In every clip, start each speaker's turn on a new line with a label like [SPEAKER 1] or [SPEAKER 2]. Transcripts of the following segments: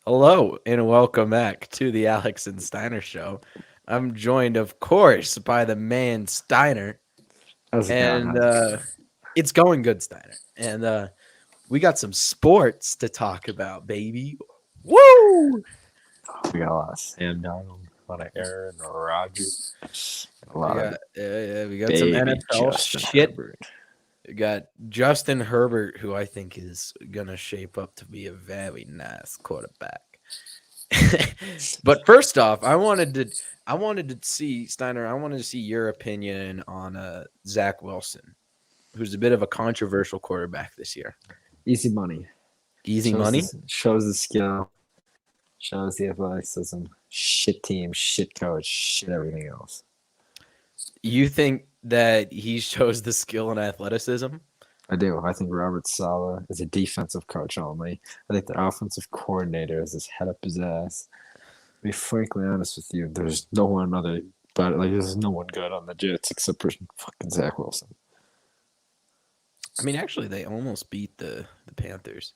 [SPEAKER 1] Hello and welcome back to the Alex and Steiner Show. I'm joined, of course, by the man Steiner,
[SPEAKER 2] How's it going,
[SPEAKER 1] and
[SPEAKER 2] hon?
[SPEAKER 1] it's going good, Steiner. And we got some sports to talk about, baby. Woo!
[SPEAKER 2] We got a lot of Sam Donald, a lot of Aaron Rodgers, a
[SPEAKER 1] We
[SPEAKER 2] lot of
[SPEAKER 1] got we got some
[SPEAKER 2] baby
[SPEAKER 1] NFL
[SPEAKER 2] Justin
[SPEAKER 1] shit.
[SPEAKER 2] Herbert.
[SPEAKER 1] We got Justin Herbert, who I think is gonna shape up to be a very nice quarterback. But first off, I wanted to see Steiner. I wanted to see your opinion on Zach Wilson, who's a bit of a controversial quarterback this year.
[SPEAKER 2] Easy money.
[SPEAKER 1] Easy money.
[SPEAKER 2] Shows the skill, shows the athleticism. Shit team, shit coach, shit everything else.
[SPEAKER 1] You think that he shows the skill and athleticism?
[SPEAKER 2] I do. I think Robert Saleh is a defensive coach only. I think the offensive coordinator is his head up his ass. To be frankly honest with you, there's no one other, but there's no one good on the Jets except for fucking Zach Wilson.
[SPEAKER 1] I mean, actually, they almost beat the Panthers.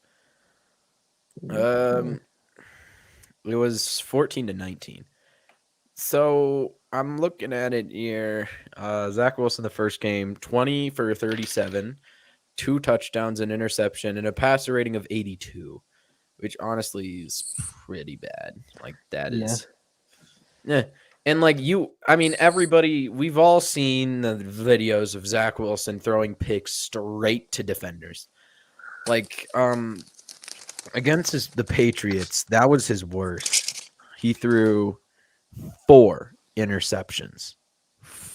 [SPEAKER 1] Um, it was 14-19. So I'm looking at it here. Zach Wilson, the first game, 20 for 37, 2 touchdowns, an interception, and a passer rating of 82, which honestly is pretty bad. Like that
[SPEAKER 2] Yeah.
[SPEAKER 1] is, yeah. And I mean, everybody, we've all seen the videos of Zach Wilson throwing picks straight to defenders. Like, against the Patriots, that was his worst. He threw 4 interceptions.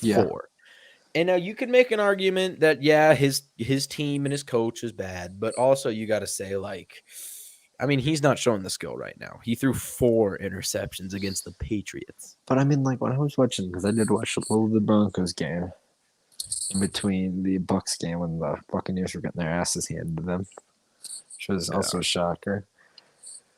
[SPEAKER 2] Yeah.
[SPEAKER 1] 4. And now you can make an argument that his team and his coach is bad, but also you got to say I mean, he's not showing the skill right now. He threw 4 interceptions against the Patriots.
[SPEAKER 2] But I mean, when I was watching, because I did watch a little of the Broncos game in between the Bucks game when the Buccaneers were getting their asses handed to them, which was also a shocker.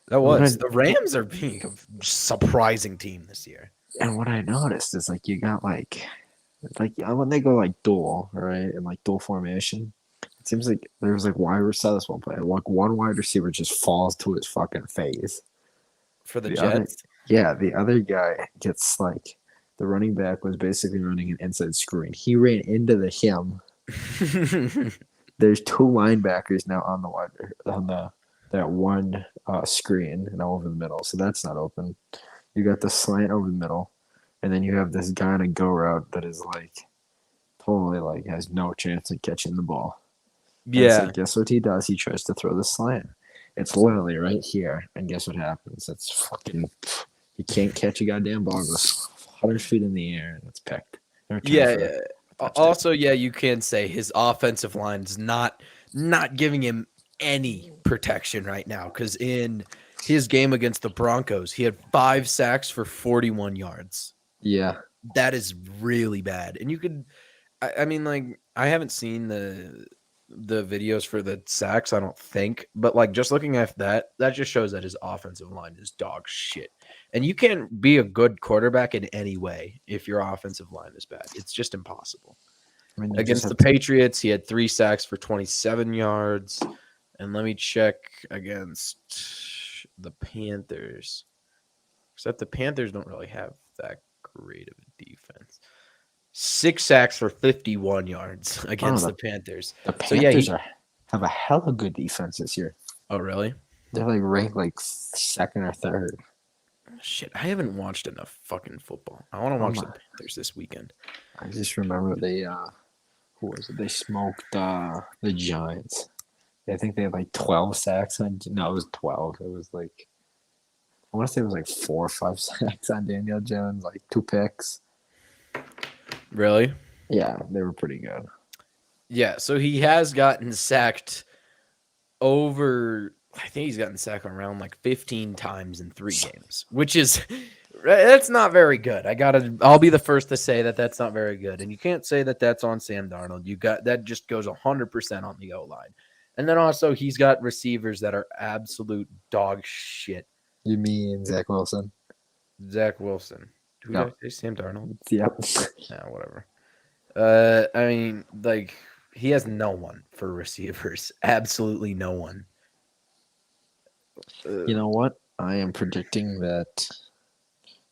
[SPEAKER 1] That
[SPEAKER 2] What
[SPEAKER 1] was.
[SPEAKER 2] I,
[SPEAKER 1] The Rams are being a surprising team this year.
[SPEAKER 2] and what I noticed is you got when they go dual, right, and dual formation, it seems like there's wide receiver this one play, one wide receiver just falls to his fucking face.
[SPEAKER 1] For the
[SPEAKER 2] The other,
[SPEAKER 1] Jets?
[SPEAKER 2] yeah, the other guy gets the running back was basically running an inside screen. He ran into him. There's 2 linebackers now on that one screen and over the middle, so that's not open. You got the slant over the middle, and then you have this guy on a go route that is totally has no chance of catching the ball.
[SPEAKER 1] Yeah.
[SPEAKER 2] And so guess what he does? He tries to throw the slant. It's literally right here, and guess what happens? It's fucking. He can't catch a goddamn ball. It goes 100 feet in the air, and it's picked.
[SPEAKER 1] Yeah. Also, yeah, you can say his offensive line is not giving him any protection right now because in his game against the Broncos, he had 5 sacks for 41 yards.
[SPEAKER 2] Yeah.
[SPEAKER 1] That is really bad. And you could, I mean, I haven't seen the videos for the sacks, I don't think, but just looking at that just shows that his offensive line is dog shit. And you can't be a good quarterback in any way if your offensive line is bad. It's just impossible.
[SPEAKER 2] I mean,
[SPEAKER 1] Against the Patriots, he had 3 sacks for 27 yards. And let me check against the Panthers. Except the Panthers don't really have that great of a defense. 6 sacks for 51 yards against the Panthers.
[SPEAKER 2] The Panthers have a hella good defense this year.
[SPEAKER 1] Oh, really?
[SPEAKER 2] They're ranked second or third.
[SPEAKER 1] Shit, I haven't watched enough fucking football. I want to watch the Panthers this weekend.
[SPEAKER 2] I just remember who was it? They smoked the Giants. I think they had 12 sacks on. No, it was 12. It was I want to say it was 4 or 5 sacks on Daniel Jones, 2 picks.
[SPEAKER 1] Really?
[SPEAKER 2] Yeah, they were pretty good.
[SPEAKER 1] Yeah, so he has gotten sacked over. I think he's gotten sacked around 15 times in 3 games, which is that's not very good. I'll be the first to say that that's not very good, and you can't say that that's on Sam Darnold. That just goes 100% on the O line, and then also he's got receivers that are absolute dog shit.
[SPEAKER 2] You mean Zach Wilson?
[SPEAKER 1] Zach Wilson. Who
[SPEAKER 2] No.
[SPEAKER 1] did I say? Sam Darnold?
[SPEAKER 2] Yep.
[SPEAKER 1] Yeah, whatever. I mean, he has no one for receivers. Absolutely no one.
[SPEAKER 2] You know what? I am predicting that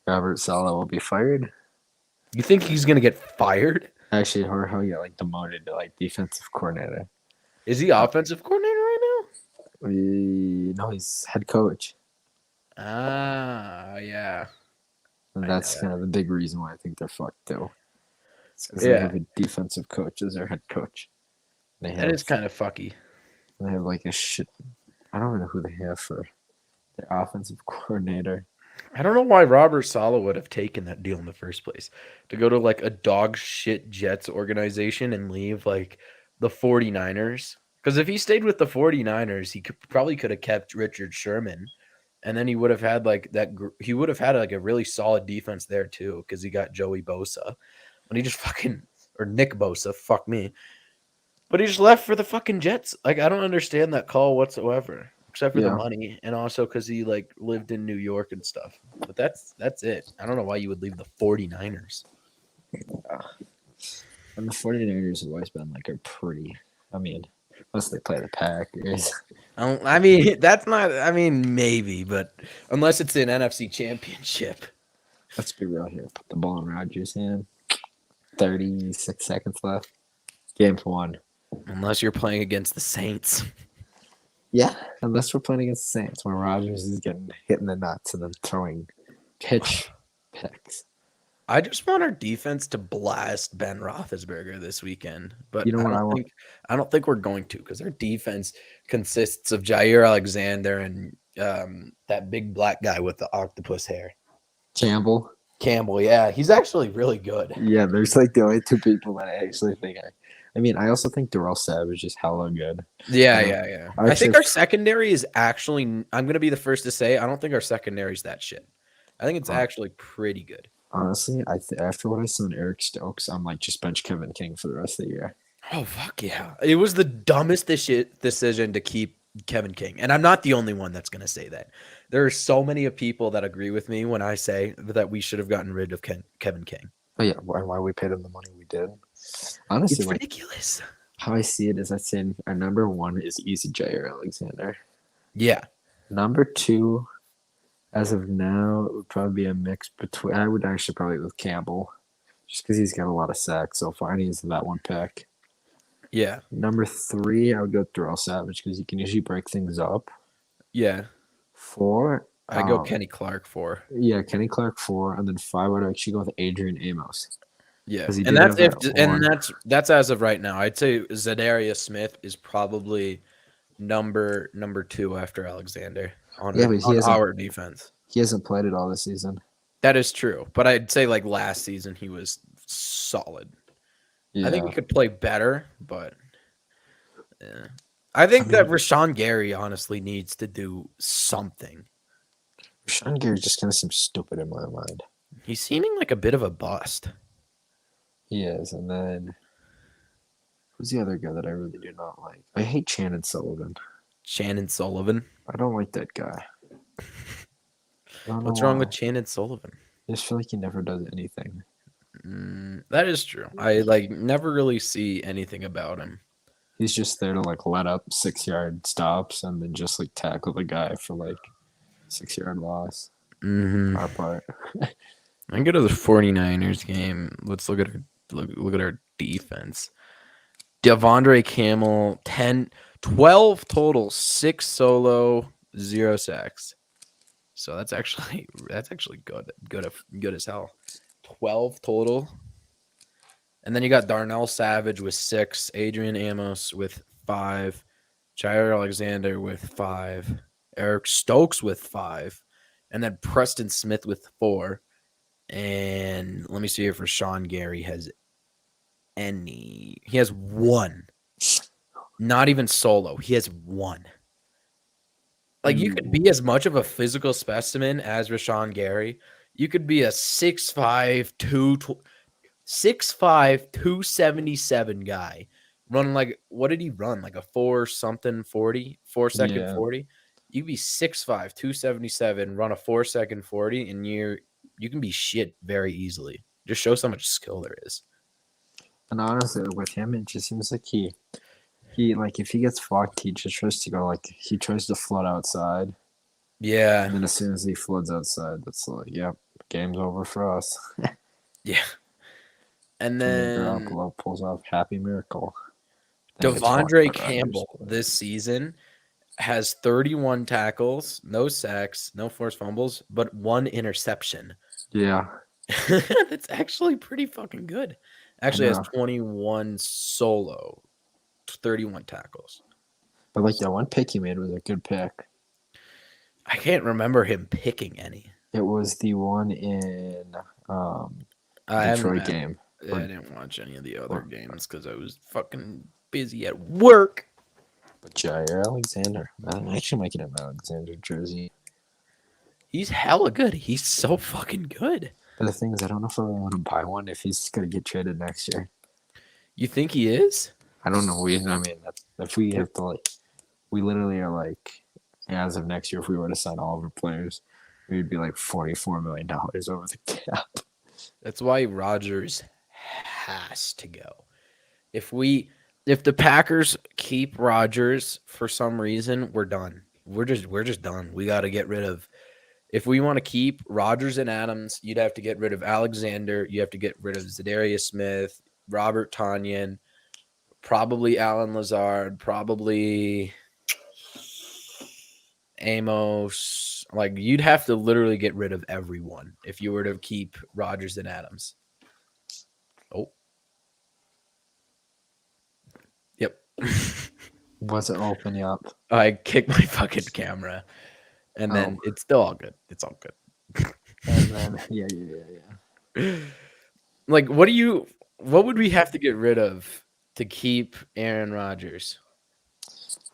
[SPEAKER 2] Robert Saleh will be fired.
[SPEAKER 1] You think he's gonna get fired?
[SPEAKER 2] Actually, or he'll get like demoted to like defensive coordinator.
[SPEAKER 1] Is he offensive coordinator right
[SPEAKER 2] No, he's head coach,
[SPEAKER 1] now? Ah, yeah.
[SPEAKER 2] and
[SPEAKER 1] I know
[SPEAKER 2] that's
[SPEAKER 1] that.
[SPEAKER 2] kind of the big reason why I think they're fucked too. It's because they
[SPEAKER 1] Yeah,
[SPEAKER 2] have a defensive coach as their head coach. They
[SPEAKER 1] that
[SPEAKER 2] have
[SPEAKER 1] is kind of fucky.
[SPEAKER 2] they have like a shit. I don't even know who they have for their offensive coordinator.
[SPEAKER 1] I don't know why Robert Saleh would have taken that deal in the first place to go to like a dog shit Jets organization and leave like the 49ers. Because if he stayed with the 49ers, he probably could have kept Richard Sherman. And then he would have had like that. He would have had like a really solid defense there too, because he got Joey Bosa. But he just fucking or Nick Bosa, fuck me. But he just left for the fucking Jets. Like I don't understand that call whatsoever, except for the
[SPEAKER 2] Yeah,
[SPEAKER 1] money and also because he like lived in New York and stuff. But that's it. I don't know why you would leave the 49ers.
[SPEAKER 2] and the 49ers have always been like a pretty. I mean, unless they play the Packers.
[SPEAKER 1] I mean, that's not. I mean, maybe, but unless it's an NFC Championship.
[SPEAKER 2] Let's be real here. Put the ball in Rodgers' hand. 36 seconds left. Game one.
[SPEAKER 1] Unless you're playing against the Saints.
[SPEAKER 2] Yeah, unless we're playing against the Saints, when Rodgers is getting hit in the nuts and then throwing pitch picks.
[SPEAKER 1] I just want our defense to blast Ben Roethlisberger this weekend, but
[SPEAKER 2] You know what I want?
[SPEAKER 1] I don't think we're going to because our defense consists of Jair Alexander and that big black guy with the octopus hair,
[SPEAKER 2] Campbell.
[SPEAKER 1] Campbell. Yeah, he's actually really good.
[SPEAKER 2] Yeah, there's like the only two people that I actually think I mean, I also think Darrell Savage is hella good.
[SPEAKER 1] Yeah,
[SPEAKER 2] Uh,
[SPEAKER 1] yeah, yeah.
[SPEAKER 2] I
[SPEAKER 1] I think
[SPEAKER 2] actually,
[SPEAKER 1] our secondary is actually. I'm gonna be the first to say I don't think our secondary is that shit. I think it's
[SPEAKER 2] uh,
[SPEAKER 1] actually pretty good.
[SPEAKER 2] honestly, after what I saw in Eric Stokes, I'm like just bench Kevin King for the rest of the year.
[SPEAKER 1] Oh fuck yeah! It was the dumbest decision to keep Kevin King, and I'm not the only one that's gonna say that. There are so many of people that agree with me when I say that we should have gotten rid of Kevin King.
[SPEAKER 2] But yeah, why we paid him the money we did. Honestly,
[SPEAKER 1] It's
[SPEAKER 2] like
[SPEAKER 1] ridiculous.
[SPEAKER 2] how I see it is, I'd say our number one is easy Jair Alexander.
[SPEAKER 1] Yeah,
[SPEAKER 2] Number two, as of now, it would probably be a mix between. I would actually probably with Campbell, just because he's got a lot of sacks so far, and he's that one pick.
[SPEAKER 1] yeah,
[SPEAKER 2] Number three, I would go Darrell Savage because he can usually break things up.
[SPEAKER 1] yeah.
[SPEAKER 2] Four,
[SPEAKER 1] I go Kenny Clark for.
[SPEAKER 2] yeah, Kenny Clark four, and then five, I'd actually go with Adrian Amos
[SPEAKER 1] Yeah,
[SPEAKER 2] because he
[SPEAKER 1] and
[SPEAKER 2] did have that
[SPEAKER 1] and
[SPEAKER 2] one.
[SPEAKER 1] that's as of right now. I'd say Zadarius Smith is probably number two after Alexander
[SPEAKER 2] Yeah, but
[SPEAKER 1] on our defense.
[SPEAKER 2] he hasn't played it all this season.
[SPEAKER 1] That is true, but I'd say like last season he was solid. I think
[SPEAKER 2] Yeah,
[SPEAKER 1] he could play better, but yeah. I think that Rashawn Gary honestly needs to do something.
[SPEAKER 2] Sean Gary just kind of seems stupid in my mind.
[SPEAKER 1] He's seeming like a bit of a bust.
[SPEAKER 2] He is, and then who's the other guy that I really do not like? I hate Shannon Sullivan.
[SPEAKER 1] Shannon Sullivan.
[SPEAKER 2] I don't like that guy. I don't
[SPEAKER 1] What's
[SPEAKER 2] know
[SPEAKER 1] wrong
[SPEAKER 2] why.
[SPEAKER 1] with Shannon Sullivan?
[SPEAKER 2] I just feel like he never does anything.
[SPEAKER 1] That is true. I like never really see anything about him.
[SPEAKER 2] He's just there to like let up 6 yard stops and then just like tackle the guy for like 6 yard loss.
[SPEAKER 1] Mm-hmm.
[SPEAKER 2] Our part.
[SPEAKER 1] I can go to the 49ers game. Let's look at our defense. Devondre Camel, 12 total, 6 solo, 0 sacks. So that's actually good as hell. 12 total. And then you got Darnell Savage with 6, Adrian Amos with 5, Jair Alexander with 5, Eric Stokes with 5, and then Preston Smith with 4. And let me see if Rashawn Gary has any. He has 1. Not even solo. He has 1. Like you could be as much of a physical specimen as Rashawn Gary. You could be a 6'5", 277 guy running like, what did he run? Like a 4-second 40. You could be 6'5", 277, run a 4-second 40, and you can be shit very easily. Just shows how much skill there is.
[SPEAKER 2] And honestly, with him, it just seems like he like if he gets fucked, he just tries to go like he tries to float outside.
[SPEAKER 1] Yeah,
[SPEAKER 2] And then as soon as he floods outside, that's like, yep, game's over for us.
[SPEAKER 1] yeah. And
[SPEAKER 2] Jimmy
[SPEAKER 1] then
[SPEAKER 2] Garoppolo pulls off happy miracle. Then gets walked by
[SPEAKER 1] Devondre
[SPEAKER 2] Rodgers.
[SPEAKER 1] Campbell this season has 31 tackles, no sacks, no forced fumbles, but one interception.
[SPEAKER 2] Yeah,
[SPEAKER 1] That's actually pretty fucking good.
[SPEAKER 2] I
[SPEAKER 1] Actually has
[SPEAKER 2] know.
[SPEAKER 1] 21 solo, 31 tackles.
[SPEAKER 2] But like that one pick he made was a good pick.
[SPEAKER 1] I can't remember him picking any.
[SPEAKER 2] It was the one in
[SPEAKER 1] I haven't.
[SPEAKER 2] Detroit game.
[SPEAKER 1] I
[SPEAKER 2] Or,
[SPEAKER 1] didn't watch any of the other
[SPEAKER 2] or
[SPEAKER 1] games because I was fucking busy at work.
[SPEAKER 2] but Jair Alexander. I actually might get an Alexander jersey.
[SPEAKER 1] He's hella good. He's so fucking good.
[SPEAKER 2] But the thing is, I don't know if I want to buy one if he's gonna get traded next year.
[SPEAKER 1] You think he is?
[SPEAKER 2] I don't know. If we have to like, we literally are like, as of next year, if we were to sign all of our players, we'd be like $44 million over the cap.
[SPEAKER 1] That's why Rodgers has to go. If the Packers keep Rodgers for some reason, we're done. We're just done. We got to get rid of. If we want to keep Rodgers and Adams, you'd have to get rid of Alexander. You have to get rid of Zadarius Smith, Robert Tanyan, probably Alan Lazard, probably Amos. Like you'd have to literally get rid of everyone if you were to keep Rodgers and Adams. Oh, yep.
[SPEAKER 2] What's it opening up?
[SPEAKER 1] I kicked my fucking camera, and then it's still all good. It's all good.
[SPEAKER 2] And then yeah.
[SPEAKER 1] Like, what would we have to get rid of to keep Aaron Rodgers?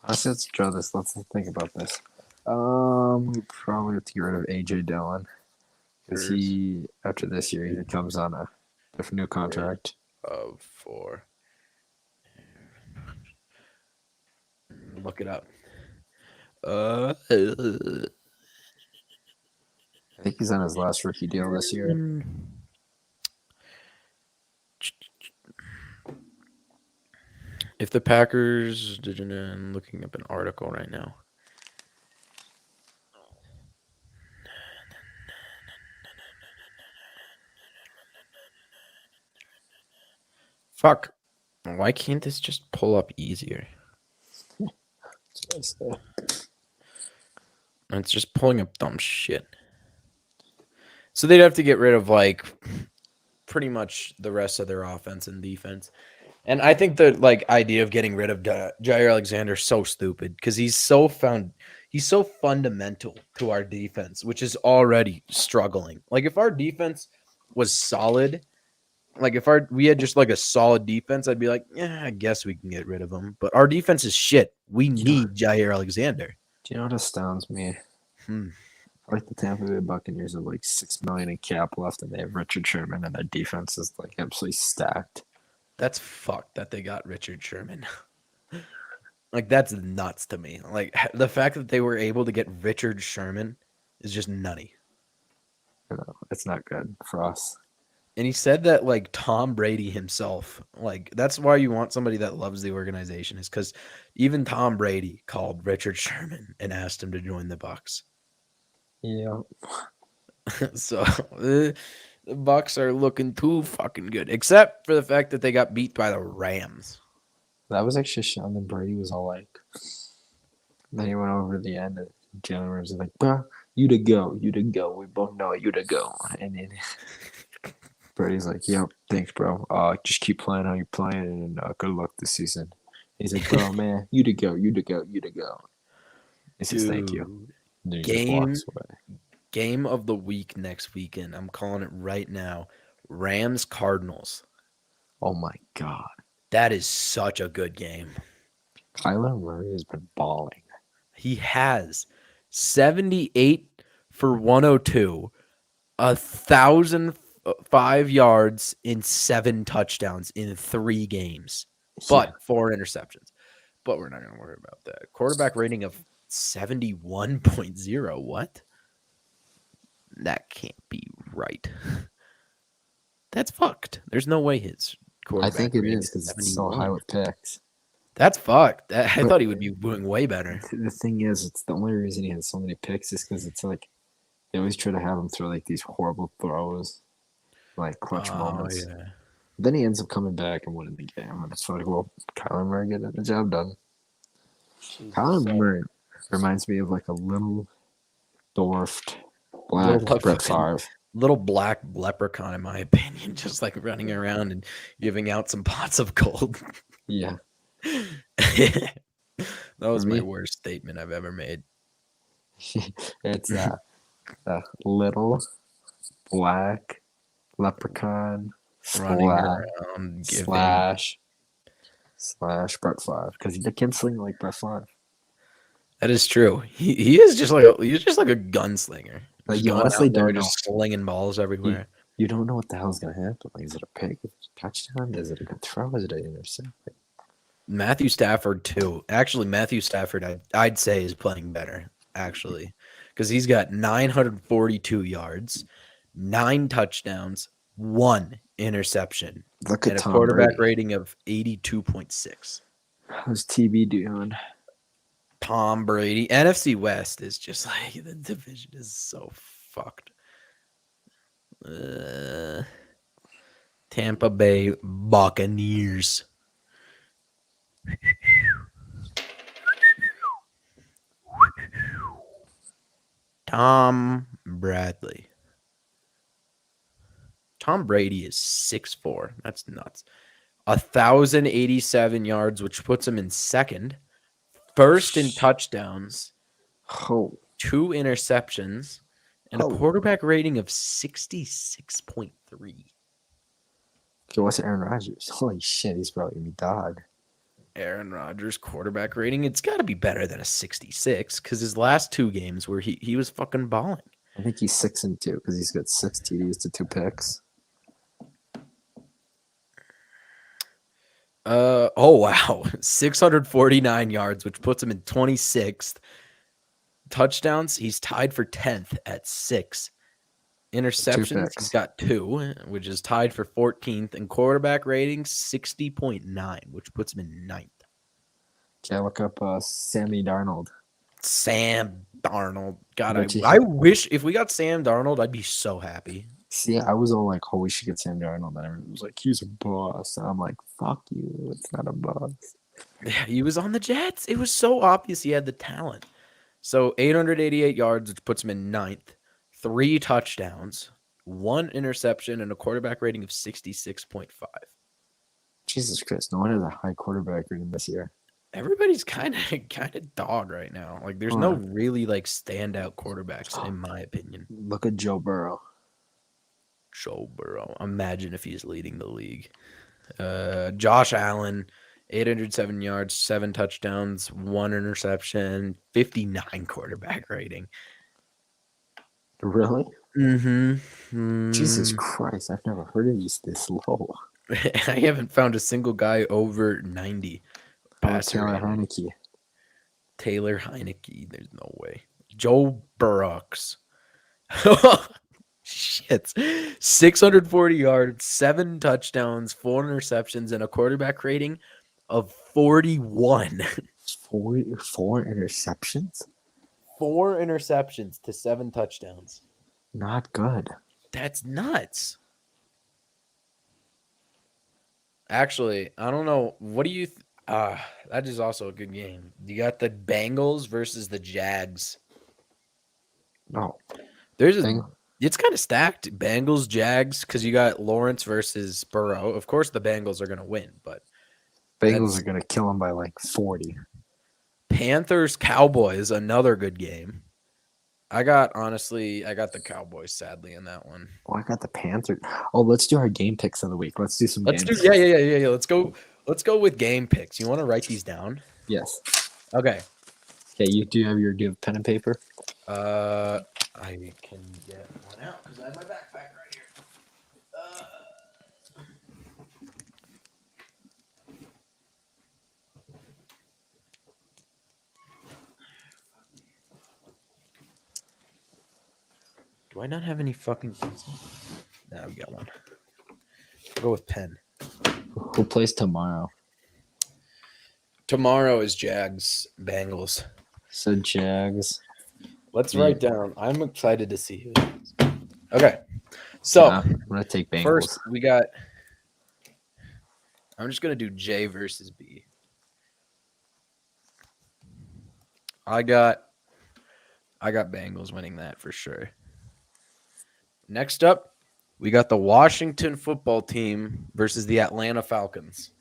[SPEAKER 2] Honestly, let's draw this. Let's think about this. We probably have to get rid of AJ Dillon because he after this year he comes on a new contract.
[SPEAKER 1] Of 4. Look it up.
[SPEAKER 2] I think he's on his last rookie deal this year.
[SPEAKER 1] If the Packers, I'm looking up an article right now. Fuck. Why can't this just pull up easier? It's just pulling up dumb shit. So they'd have to get rid of like pretty much the rest of their offense and defense. And I think the like idea of getting rid of Jair Alexander is so stupid because he's so fundamental to our defense, which is already struggling. Like if our defense was solid, like if we had just like a solid defense, I'd be like, yeah, I guess we can get rid of him. But our defense is shit. We need Jair Alexander.
[SPEAKER 2] Do you know what astounds me? Like the Tampa Bay Buccaneers have like $6 million in cap left, and they have Richard Sherman, and their defense is like absolutely stacked.
[SPEAKER 1] That's fucked that they got Richard Sherman. Like that's nuts to me. Like the fact that they were able to get Richard Sherman is just nutty.
[SPEAKER 2] You know, it's not good for us.
[SPEAKER 1] And he said that like Tom Brady himself, like that's why you want somebody that loves the organization, is because even Tom Brady called Richard Sherman and asked him to join the Bucs.
[SPEAKER 2] Yeah.
[SPEAKER 1] So the Bucs are looking too fucking good, except for the fact that they got beat by the Rams.
[SPEAKER 2] That was actually Sean and Brady was all like. Then he went over to the end, and Jalen Ramsey was like, "Bro, you to go. We both know you to go." And then Brady's like, "Yep, thanks, bro. Just keep playing how you're playing, and good luck this season." He's like, "Bro, man, you to go. He says, "Thank you." And then he just walks away.
[SPEAKER 1] Game of the week next weekend. I'm calling it right now. Rams Cardinals.
[SPEAKER 2] Oh my god.
[SPEAKER 1] That is such a good game.
[SPEAKER 2] Kyler Murray has been balling.
[SPEAKER 1] He has 78 for 102, 1,005 yards in 7 touchdowns in 3 games, but 4 interceptions. But we're not going to worry about that. Quarterback rating of 71.0. What? That can't be right. That's fucked. There's no way his
[SPEAKER 2] I
[SPEAKER 1] quarterback
[SPEAKER 2] think it
[SPEAKER 1] rating
[SPEAKER 2] is because it's so
[SPEAKER 1] 71.
[SPEAKER 2] high with picks.
[SPEAKER 1] That's fucked. I
[SPEAKER 2] But
[SPEAKER 1] thought he would be doing way better.
[SPEAKER 2] the thing is, it's the only reason he has so many picks is because it's like they always try to have him throw like these horrible throws, like clutch
[SPEAKER 1] Oh
[SPEAKER 2] moments.
[SPEAKER 1] yeah.
[SPEAKER 2] Then he ends up coming back and winning the game, and it's like, well, Kyler Murray getting the job done.
[SPEAKER 1] Jesus.
[SPEAKER 2] Kyler Murray reminds me of like a little dwarfed black
[SPEAKER 1] Little
[SPEAKER 2] Brett
[SPEAKER 1] fucking
[SPEAKER 2] Favre.
[SPEAKER 1] little black leprechaun, in my opinion, just like running around and giving out some pots of gold.
[SPEAKER 2] Yeah,
[SPEAKER 1] That was
[SPEAKER 2] for
[SPEAKER 1] my
[SPEAKER 2] me,
[SPEAKER 1] worst statement I've ever made.
[SPEAKER 2] it's a little black leprechaun
[SPEAKER 1] Running
[SPEAKER 2] slash
[SPEAKER 1] around giving.
[SPEAKER 2] slash slash Brett Favre because he can't sling like Brett Favre.
[SPEAKER 1] That is true. He is just like he's just like a gunslinger,
[SPEAKER 2] Like
[SPEAKER 1] just
[SPEAKER 2] you
[SPEAKER 1] going
[SPEAKER 2] honestly
[SPEAKER 1] out there
[SPEAKER 2] don't know.
[SPEAKER 1] just slinging balls
[SPEAKER 2] You,
[SPEAKER 1] everywhere.
[SPEAKER 2] you don't know what the hell's gonna happen. Like, is it a pick? Is it a touchdown? Is it a good throw? Is it an interception?
[SPEAKER 1] Matthew Stafford too. Actually, Matthew Stafford, I'd say is playing better actually, because he's got 942 yards, 9 touchdowns, 1 interception,
[SPEAKER 2] Look at
[SPEAKER 1] and a
[SPEAKER 2] Tom
[SPEAKER 1] quarterback
[SPEAKER 2] Brady.
[SPEAKER 1] rating of 82.6.
[SPEAKER 2] How's TB doing?
[SPEAKER 1] Tom Brady. NFC West is just like the division is so fucked. Tampa Bay Buccaneers. Tom Bradley. Tom Brady is 6'4". That's nuts. 1,087 yards, which puts him in second. First in touchdowns,
[SPEAKER 2] Oh,
[SPEAKER 1] 2 interceptions, and a
[SPEAKER 2] oh.
[SPEAKER 1] quarterback rating of 66.3.
[SPEAKER 2] Okay, what's Aaron Rodgers? Holy shit, he's probably gonna be dog.
[SPEAKER 1] Aaron Rodgers quarterback rating, it's got to be better than a 66 because his last 2 games where he was fucking balling.
[SPEAKER 2] I think he's 6-2 because he's got 6 TDs to 2 picks.
[SPEAKER 1] Oh wow, 649 yards, which puts him in 26th. Touchdowns, he's tied for 10th at 6. Interceptions, he's
[SPEAKER 2] picks.
[SPEAKER 1] got 2, which is tied for 14th, and quarterback rating 60.9, which puts him in 9th.
[SPEAKER 2] Okay, look up Sammy Darnold.
[SPEAKER 1] Sam Darnold. God,
[SPEAKER 2] Bet you
[SPEAKER 1] I
[SPEAKER 2] he-
[SPEAKER 1] wish if we got Sam Darnold, I'd be so happy.
[SPEAKER 2] See, I was all like, oh, we should get Sam Darnold. And everyone was like, he's a boss. And I'm like, fuck you. It's not a boss.
[SPEAKER 1] Yeah, he was on the Jets. It was so obvious he had the talent. So 888 yards, which puts him in 9th. 3 touchdowns, 1 interception, and a quarterback rating of 66.5.
[SPEAKER 2] Jesus Christ, no one has a high quarterback rating this year.
[SPEAKER 1] Everybody's kind of dog right now. Like there's
[SPEAKER 2] Hold
[SPEAKER 1] no
[SPEAKER 2] on.
[SPEAKER 1] really like standout quarterbacks in my opinion.
[SPEAKER 2] Look at Joe Burrow.
[SPEAKER 1] Joe Burrow. Imagine if he's leading the league. Josh Allen, 807 yards, 7 touchdowns, 1 interception, 59 quarterback rating.
[SPEAKER 2] Really?
[SPEAKER 1] Mm-hmm.
[SPEAKER 2] Jesus Christ, I've never heard of these this low.
[SPEAKER 1] I haven't found a single guy over 90.
[SPEAKER 2] Taylor Heineke.
[SPEAKER 1] Taylor Heineke. There's no way. Joe Burrocks. Shit. 640 yards, 7 touchdowns, 4 interceptions, and a quarterback rating of 41.
[SPEAKER 2] 4 interceptions?
[SPEAKER 1] 4 interceptions to 7 touchdowns.
[SPEAKER 2] Not good.
[SPEAKER 1] That's nuts. Actually, I don't know. What do you that is also a good game. You got the Bengals versus the Jags.
[SPEAKER 2] No.
[SPEAKER 1] It's kind of stacked. Bengals, Jags, because you got Lawrence versus Burrow. Of course, the Bengals are going to win, but
[SPEAKER 2] Bengals are going to kill him by like 40.
[SPEAKER 1] Panthers, Cowboys, another good game. I got the Cowboys sadly in that one.
[SPEAKER 2] Oh, I got the Panthers. Oh, let's do our game picks of the week. Let's do some
[SPEAKER 1] Let's
[SPEAKER 2] games.
[SPEAKER 1] do yeah. Let's go with game picks. You want to write these down?
[SPEAKER 2] Yes.
[SPEAKER 1] Okay.
[SPEAKER 2] Okay, do you have pen and paper?
[SPEAKER 1] I can get one out because I have my backpack right here. Do I not have any fucking pencils? Nah, we got one. I'll go with pen.
[SPEAKER 2] Who plays tomorrow?
[SPEAKER 1] Tomorrow is Jags Bengals.
[SPEAKER 2] So Jags.
[SPEAKER 1] Let's
[SPEAKER 2] Yeah.
[SPEAKER 1] write down. I'm excited to see who it is. Okay. So
[SPEAKER 2] I'm gonna take Bengals.
[SPEAKER 1] first we got. I'm just gonna do J versus B. I got Bengals winning that for sure. Next up, we got the Washington football team versus the Atlanta Falcons.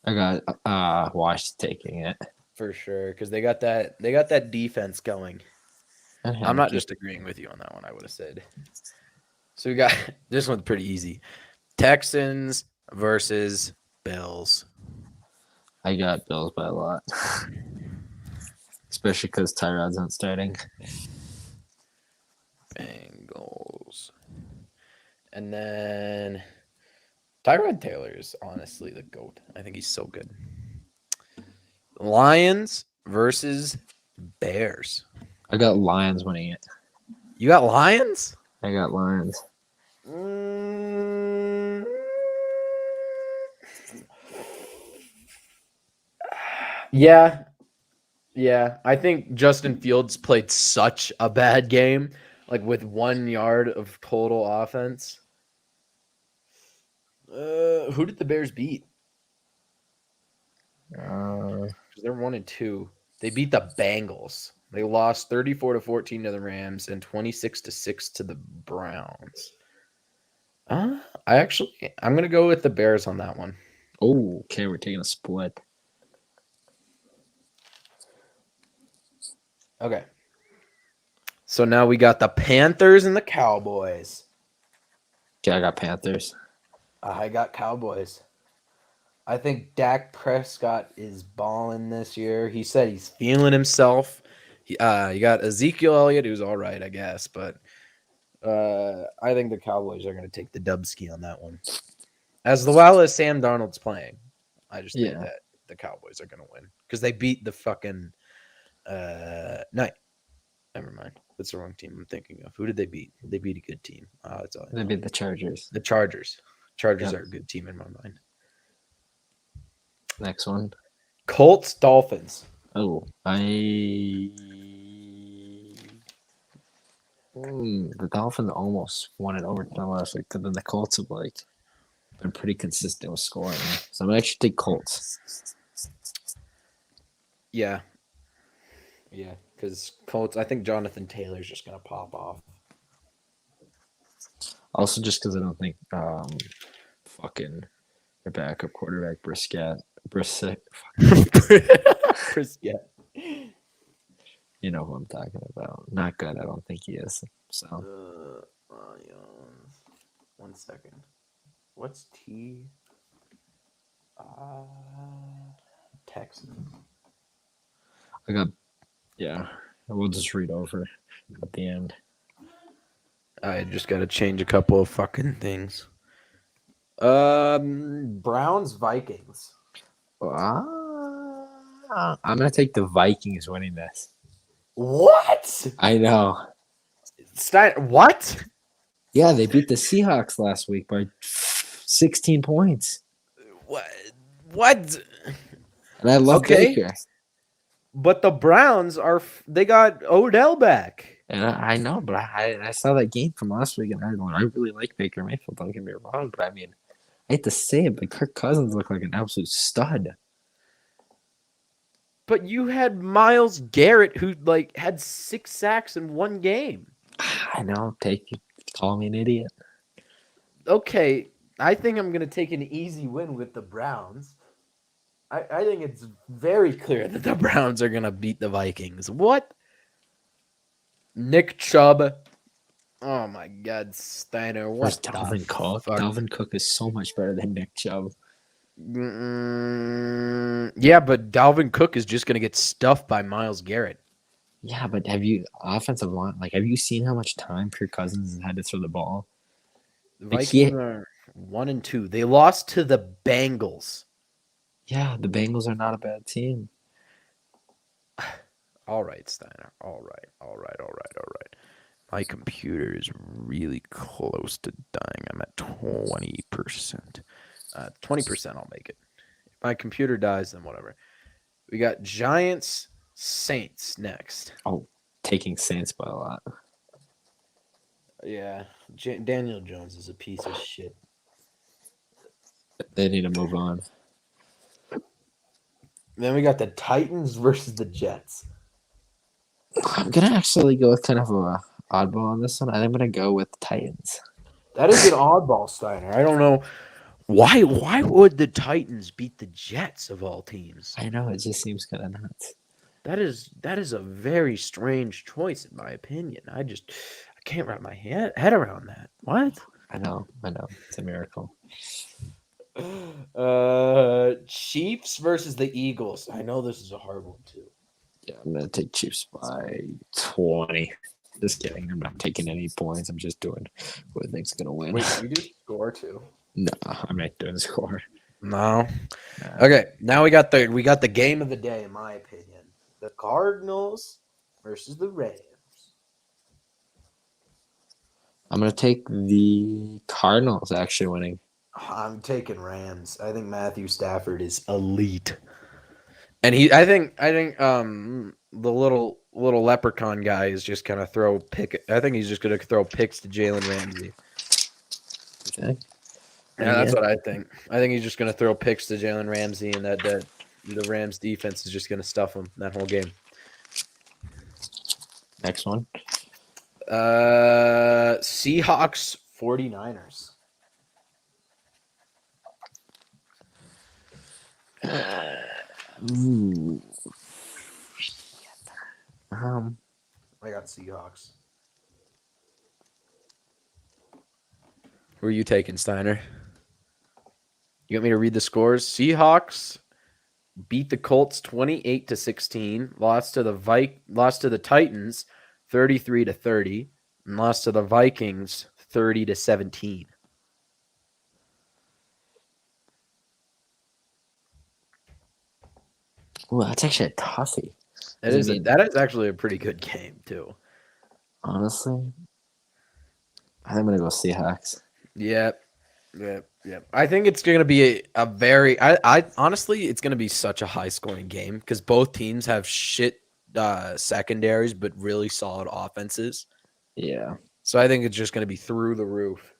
[SPEAKER 2] I got Wash taking it.
[SPEAKER 1] For sure, because they got that defense going. I'm not just agreeing with you on that one. I would have said. So we got this one's pretty easy. Texans versus Bills.
[SPEAKER 2] I got Bills by a lot. Especially because Tyrod's not starting.
[SPEAKER 1] Bengals. And then Tyrod Taylor is honestly the GOAT. I think he's so good. Lions versus Bears.
[SPEAKER 2] I got Lions winning it.
[SPEAKER 1] You got Lions?
[SPEAKER 2] I got Lions.
[SPEAKER 1] Yeah. Yeah. I think Justin Fields played such a bad game, like with 1 yard of total offense. Who did the Bears beat? They're 1-2. They beat the Bengals. They lost 34-14 to the Rams and 26-6 to the Browns. I'm gonna go with the Bears on that one.
[SPEAKER 2] Oh, okay, we're taking a split.
[SPEAKER 1] Okay. So now we got the Panthers and the Cowboys.
[SPEAKER 2] Okay, I got Panthers.
[SPEAKER 1] I got Cowboys. I think Dak Prescott is balling this year. He said he's feeling himself. You got Ezekiel Elliott, who's all right, I guess, but I think the Cowboys are going to take the dubski on that one. As well as Sam Darnold's playing, I just think that the Cowboys are going to win because they beat the fucking Never mind. That's the wrong team I'm thinking of. Who did they beat? They beat a good team. That's all.
[SPEAKER 2] They beat the Chargers.
[SPEAKER 1] The Chargers. Chargers are a good team in my mind.
[SPEAKER 2] Next one.
[SPEAKER 1] Colts, Dolphins.
[SPEAKER 2] Oh, the Dolphins almost won it overtime last week, but then the Colts have been pretty consistent with scoring. So I'm gonna actually take Colts.
[SPEAKER 1] Yeah, because Colts. I think Jonathan Taylor's just gonna pop off.
[SPEAKER 2] Also, just because I don't think fucking their backup quarterback Brisket.
[SPEAKER 1] Brisket.
[SPEAKER 2] You know who I'm talking about. Not good. I don't think he is. So.
[SPEAKER 1] Lions. 1 second. What's T? Texans.
[SPEAKER 2] I got. Yeah. We'll just read over at the end.
[SPEAKER 1] I just got to change a couple of fucking things. Browns, Vikings.
[SPEAKER 2] I'm gonna take the Vikings winning this.
[SPEAKER 1] What?
[SPEAKER 2] I know.
[SPEAKER 1] What?
[SPEAKER 2] Yeah, they beat the Seahawks last week by 16 points.
[SPEAKER 1] What?
[SPEAKER 2] And I love Baker.
[SPEAKER 1] But the Browns they got Odell back.
[SPEAKER 2] And I know, but I saw that game from last week, and I really like Baker Mayfield. Don't get me wrong, but I mean, I hate to say it, but Kirk Cousins looked like an absolute stud.
[SPEAKER 1] But you had Myles Garrett, who had 6 sacks in 1 game.
[SPEAKER 2] I know. Call me an idiot.
[SPEAKER 1] Okay, I think I'm gonna take an easy win with the Browns. I think it's very clear that the Browns are gonna beat the Vikings. What? Nick Chubb. Oh my God, Steinar. What's
[SPEAKER 2] Dalvin Cook? Dalvin Cook is so much better than Nick Chubb.
[SPEAKER 1] Yeah, but Dalvin Cook is just gonna get stuffed by Myles Garrett.
[SPEAKER 2] Yeah, but have you seen how much time Kirk Cousins has had to throw the ball?
[SPEAKER 1] The Vikings are 1-2. They lost to the Bengals.
[SPEAKER 2] Yeah, the Bengals are not a bad team.
[SPEAKER 1] All right, Steinar. All right. My computer is really close to dying. I'm at 20%. 20% I'll make it. If my computer dies, then whatever. We got Giants, Saints next.
[SPEAKER 2] Oh, taking Saints by a lot.
[SPEAKER 1] Yeah, Daniel Jones is a piece of shit.
[SPEAKER 2] They need to move on.
[SPEAKER 1] Then we got the Titans versus the Jets.
[SPEAKER 2] I'm gonna actually go with kind of a oddball on this one. I'm gonna go with Titans.
[SPEAKER 1] That is an oddball, Steiner. I don't know why. Why would the Titans beat the Jets of all teams?
[SPEAKER 2] I know it just seems kind of nuts.
[SPEAKER 1] That is a very strange choice, in my opinion. I can't wrap my head around that. What?
[SPEAKER 2] I know. It's a miracle.
[SPEAKER 1] Chiefs versus the Eagles. I know this is a hard one too.
[SPEAKER 2] Yeah, I'm gonna take Chiefs by 20. Just kidding. I'm not taking any points. I'm just doing who I think's gonna win.
[SPEAKER 1] Wait, you do score too?
[SPEAKER 2] No, I'm not doing score.
[SPEAKER 1] No. Okay, now we got the game of the day, in my opinion. The Cardinals versus the Rams.
[SPEAKER 2] I'm gonna take the Cardinals actually winning.
[SPEAKER 1] I'm taking Rams. I think Matthew Stafford is elite. And I think the little leprechaun guy is just gonna throw pick. I think he's just gonna throw picks to Jalen Ramsey.
[SPEAKER 2] Okay.
[SPEAKER 1] Yeah, that's what I think. I think he's just gonna throw picks to Jalen Ramsey, and that the Rams defense is just gonna stuff him that whole game.
[SPEAKER 2] Next one.
[SPEAKER 1] Seahawks 49ers.
[SPEAKER 2] Ooh.
[SPEAKER 1] I got Seahawks. Who are you taking, Steiner? You want me to read the scores? Seahawks beat the Colts 28-16, lost to the Titans 33-30, and lost to the Vikings 30-17.
[SPEAKER 2] Ooh, that's actually a toughie.
[SPEAKER 1] That is actually a pretty good game too.
[SPEAKER 2] Honestly, I'm gonna go Seahawks.
[SPEAKER 1] Yep. I think it's going to be a very. I honestly, it's going to be such a high scoring game because both teams have shit secondaries, but really solid offenses.
[SPEAKER 2] Yeah.
[SPEAKER 1] So I think it's just going to be through the roof.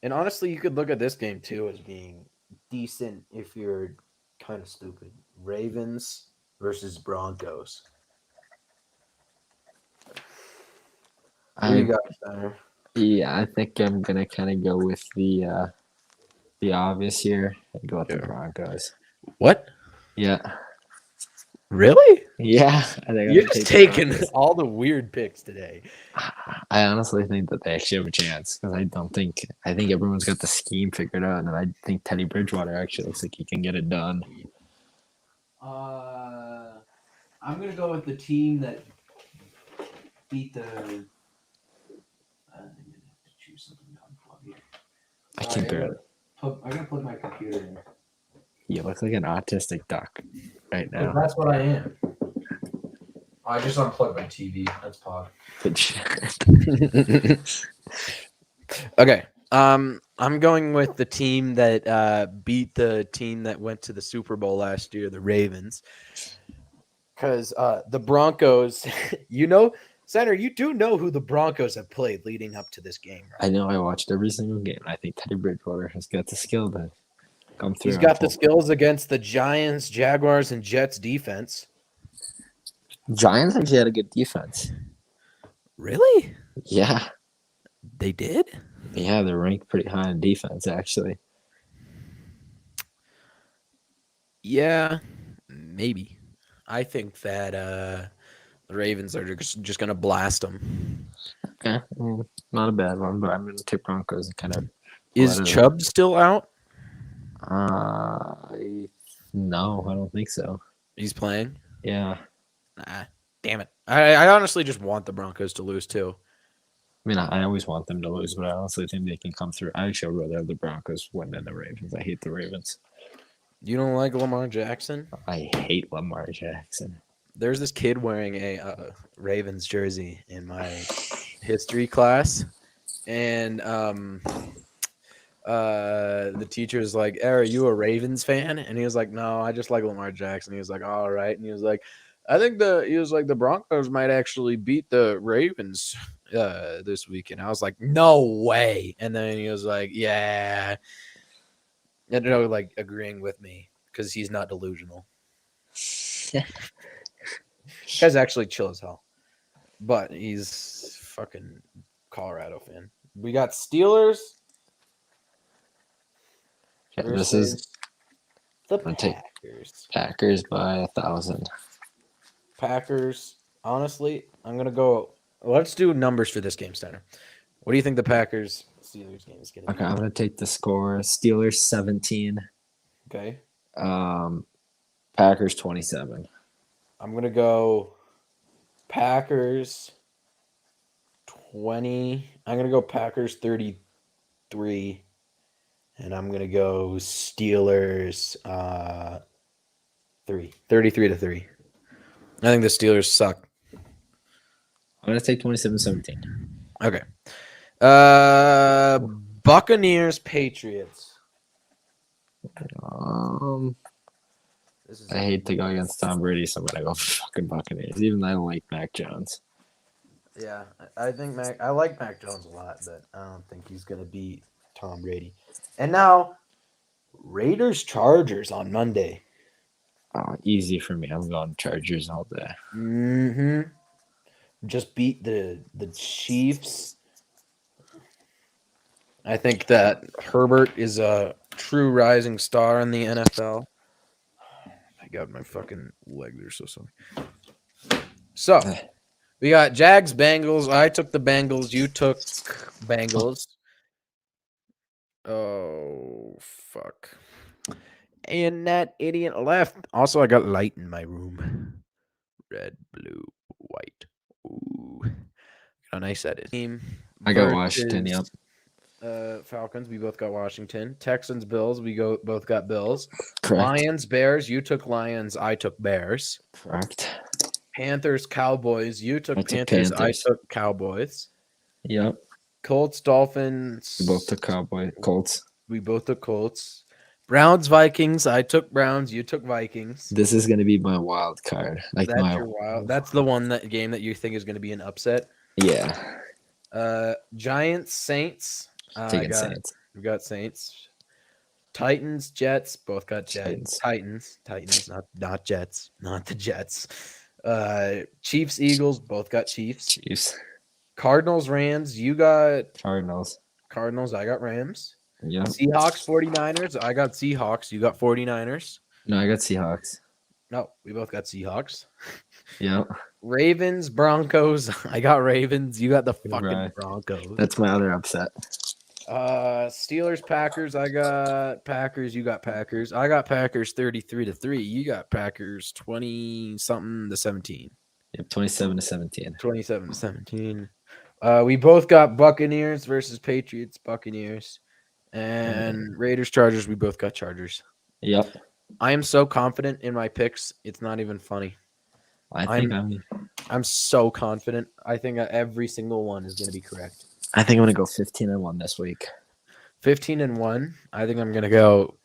[SPEAKER 1] And honestly, you could look at this game too as being decent if you're kind of stupid. Ravens versus Broncos. Who you got, Steiner?
[SPEAKER 2] Yeah, I think I'm gonna kind of go with the obvious here and go with the Broncos.
[SPEAKER 1] What?
[SPEAKER 2] Yeah.
[SPEAKER 1] Really?
[SPEAKER 2] Yeah. I think
[SPEAKER 1] You're just taking all the weird picks today.
[SPEAKER 2] I honestly think that they actually have a chance because I think everyone's got the scheme figured out, and I think Teddy Bridgewater actually looks like he can get it done.
[SPEAKER 1] I'm gonna go with the team that beat the. I'm gonna have to choose something to unplug here.
[SPEAKER 2] I can't bear it.
[SPEAKER 1] I gotta plug my computer in.
[SPEAKER 2] You look like an autistic duck right now.
[SPEAKER 1] That's what I am. I just unplugged my TV. That's pod.
[SPEAKER 2] Good shit.
[SPEAKER 1] Okay. I'm going with the team that beat the team that went to the Super Bowl last year, the Ravens. Because the Broncos, Senator, you do know who the Broncos have played leading up to this game, right?
[SPEAKER 2] I know I watched every single game. I think Teddy Bridgewater has got the skill to come through.
[SPEAKER 1] He's got the skills against the Giants, Jaguars, and Jets defense.
[SPEAKER 2] Giants actually had a good defense.
[SPEAKER 1] Really?
[SPEAKER 2] Yeah.
[SPEAKER 1] They did?
[SPEAKER 2] Yeah, they're ranked pretty high in defense, actually.
[SPEAKER 1] Yeah, maybe. I think that the Ravens are just going to blast them.
[SPEAKER 2] Okay. Not a bad one, but I'm going to take Broncos and kind of.
[SPEAKER 1] Is Chubb still out?
[SPEAKER 2] No, I don't think so.
[SPEAKER 1] He's playing?
[SPEAKER 2] Yeah.
[SPEAKER 1] Nah, damn it. I honestly just want the Broncos to lose, too.
[SPEAKER 2] I mean, I always want them to lose, but I honestly think they can come through. I actually would rather have the Broncos win than the Ravens. I hate the Ravens.
[SPEAKER 1] You don't like Lamar Jackson?
[SPEAKER 2] I hate Lamar Jackson.
[SPEAKER 1] There's this kid wearing a Ravens jersey in my history class, and the teacher's like, "Are you a Ravens fan?" And he was like, "No, I just like Lamar Jackson." He was like, "All right," and he was like, the Broncos might actually beat the Ravens this weekend." I was like, "No way!" And then he was like, "Yeah," and like agreeing with me because he's not delusional. Guy's actually chill as hell, but he's fucking Colorado fan. We got Steelers
[SPEAKER 2] Okay, this is
[SPEAKER 1] versus the
[SPEAKER 2] I'm gonna take
[SPEAKER 1] Packers.
[SPEAKER 2] Packers by 1,000.
[SPEAKER 1] Packers. Honestly, I'm gonna go. Let's do numbers for this game, Steiner. What do you think the Packers Steelers game is gonna
[SPEAKER 2] Okay,
[SPEAKER 1] be?
[SPEAKER 2] I'm gonna take the score. Steelers 17.
[SPEAKER 1] Okay,
[SPEAKER 2] Um, Packers 27.
[SPEAKER 1] I'm gonna go Packers 20. I'm gonna go Packers 33, and I'm gonna go Steelers 33-3. I think the Steelers suck.
[SPEAKER 2] I'm gonna take 27-17.
[SPEAKER 1] Okay. Buccaneers Patriots. This is
[SPEAKER 2] I hate to go against Tom Brady, so I'm gonna go fucking Buccaneers. Even though I don't like Mac Jones.
[SPEAKER 1] Yeah, I think I like Mac Jones a lot, but I don't think he's gonna beat Tom Brady. And now Raiders Chargers on Monday.
[SPEAKER 2] Easy for me. I'm going Chargers all day.
[SPEAKER 1] Mm-hmm. Just beat the Chiefs. I think that Herbert is a true rising star in the NFL. My God, my fucking legs are so sore. So we got Jags Bengals. I took the Bengals. You took Bengals. Oh fuck. And that idiot left. Also, I got light in my room. Red, blue, white. Ooh. How nice that is. Team
[SPEAKER 2] I got Washington. Yep.
[SPEAKER 1] Falcons. We both got Washington. Texans, Bills. We both got Bills.
[SPEAKER 2] Correct.
[SPEAKER 1] Lions, Bears. You took Lions. I took Bears.
[SPEAKER 2] Correct.
[SPEAKER 1] Panthers, Cowboys. You took
[SPEAKER 2] I took
[SPEAKER 1] Panthers.
[SPEAKER 2] Panthers.
[SPEAKER 1] I took Cowboys.
[SPEAKER 2] Yep.
[SPEAKER 1] Colts, Dolphins.
[SPEAKER 2] We both took Colts.
[SPEAKER 1] We both took Colts. Browns, Vikings. I took Browns. You took Vikings.
[SPEAKER 2] This is gonna be my wild card. Like
[SPEAKER 1] That's
[SPEAKER 2] my
[SPEAKER 1] your wild. That's the one game that you think is going to be an upset.
[SPEAKER 2] Yeah.
[SPEAKER 1] Giants, Saints.
[SPEAKER 2] Taking Saints.
[SPEAKER 1] We got Saints. Titans, Jets. Both got Jets.
[SPEAKER 2] Titans.
[SPEAKER 1] Titans, not Jets. Not the Jets. Chiefs, Eagles. Both got Chiefs.
[SPEAKER 2] Chiefs.
[SPEAKER 1] Cardinals, Rams. You got
[SPEAKER 2] Cardinals.
[SPEAKER 1] I got Rams.
[SPEAKER 2] Yeah.
[SPEAKER 1] Seahawks, 49ers. I got Seahawks. You got 49ers.
[SPEAKER 2] No, I got Seahawks.
[SPEAKER 1] No, we both got Seahawks.
[SPEAKER 2] Yeah.
[SPEAKER 1] Ravens, Broncos. I got Ravens. You got the fucking
[SPEAKER 2] Right.
[SPEAKER 1] Broncos.
[SPEAKER 2] That's my other upset.
[SPEAKER 1] Steelers, Packers. I got Packers. You got Packers. I got Packers 33-3. You got Packers 20-something to 17.
[SPEAKER 2] Yep, 27-17.
[SPEAKER 1] 27-17. We both got Buccaneers versus Patriots. Buccaneers. And Raiders, Chargers. We both got Chargers.
[SPEAKER 2] Yep.
[SPEAKER 1] I am so confident in my picks. It's not even funny. I'm so confident. I think every single one is going to be correct.
[SPEAKER 2] I think I'm gonna go 15-1 this week.
[SPEAKER 1] 15-1. I think I'm going to go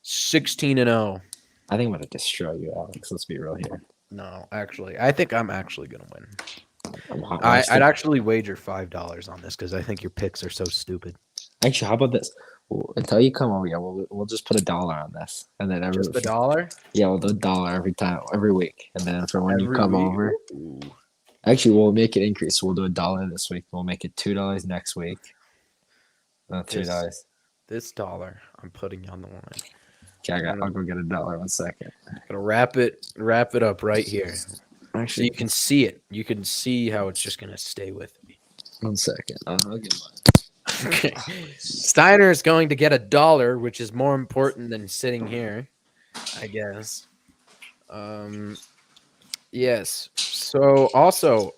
[SPEAKER 1] 16-0.
[SPEAKER 2] I think I'm gonna destroy you, Alex. Let's be real here.
[SPEAKER 1] No, actually, I think I'm actually going to win.
[SPEAKER 2] Watch
[SPEAKER 1] I'd actually wager $5 on this because I think your picks are so stupid.
[SPEAKER 2] Actually, how about this? Until you come over, yeah, we'll just put $1 on this, and then
[SPEAKER 1] Just $1?
[SPEAKER 2] Yeah, we'll do $1 every week, and then for when you
[SPEAKER 1] Every
[SPEAKER 2] come
[SPEAKER 1] week?
[SPEAKER 2] over,
[SPEAKER 1] Ooh.
[SPEAKER 2] actually, we'll make it increase. We'll do $1 this week. We'll make it $2 next week. $3.
[SPEAKER 1] This dollar I'm putting on the line.
[SPEAKER 2] Okay, I'll go get $1. 1 second.
[SPEAKER 1] Gonna wrap it up right here. So
[SPEAKER 2] Actually,
[SPEAKER 1] you can see it. You can see how it's just gonna stay with me.
[SPEAKER 2] 1 second. I'll get mine.
[SPEAKER 1] Okay. Steiner is going to get $1, which is more important than sitting here, I guess. Yes. So also,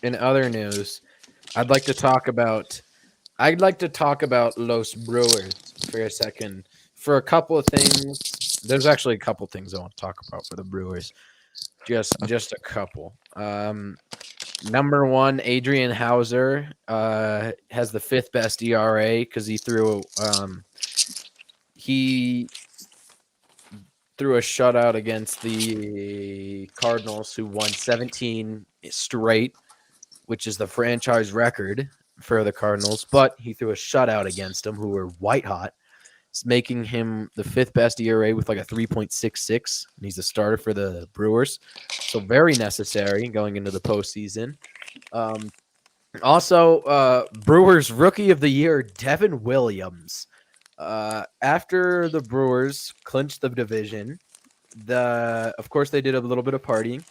[SPEAKER 1] in other news, I'd like to talk about Los Brewers for a second. For a couple of things, there's actually a couple things I want to talk about for the Brewers. Just a couple. Number one, Adrian Hauser has the 5th best ERA because he threw he threw a shutout against the Cardinals, who won 17 straight, which is the franchise record for the Cardinals. But he threw a shutout against them, who were white hot, making him the fifth best ERA with like a 3.66. And he's the starter for the Brewers. So very necessary going into the postseason. Also, Brewers Rookie of the Year, Devin Williams. After the Brewers clinched the division, of course they did a little bit of partying.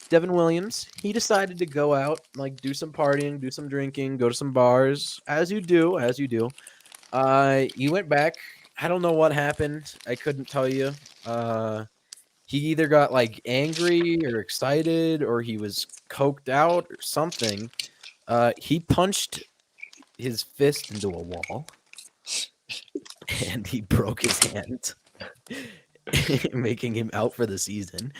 [SPEAKER 1] Devin Williams, he decided to go out, like do some partying, do some drinking, go to some bars, as you do. He went back. I don't know what happened. I couldn't tell you. He either got like angry or excited, or he was coked out or something. He punched his fist into a wall, and he broke his hand, making him out for the season.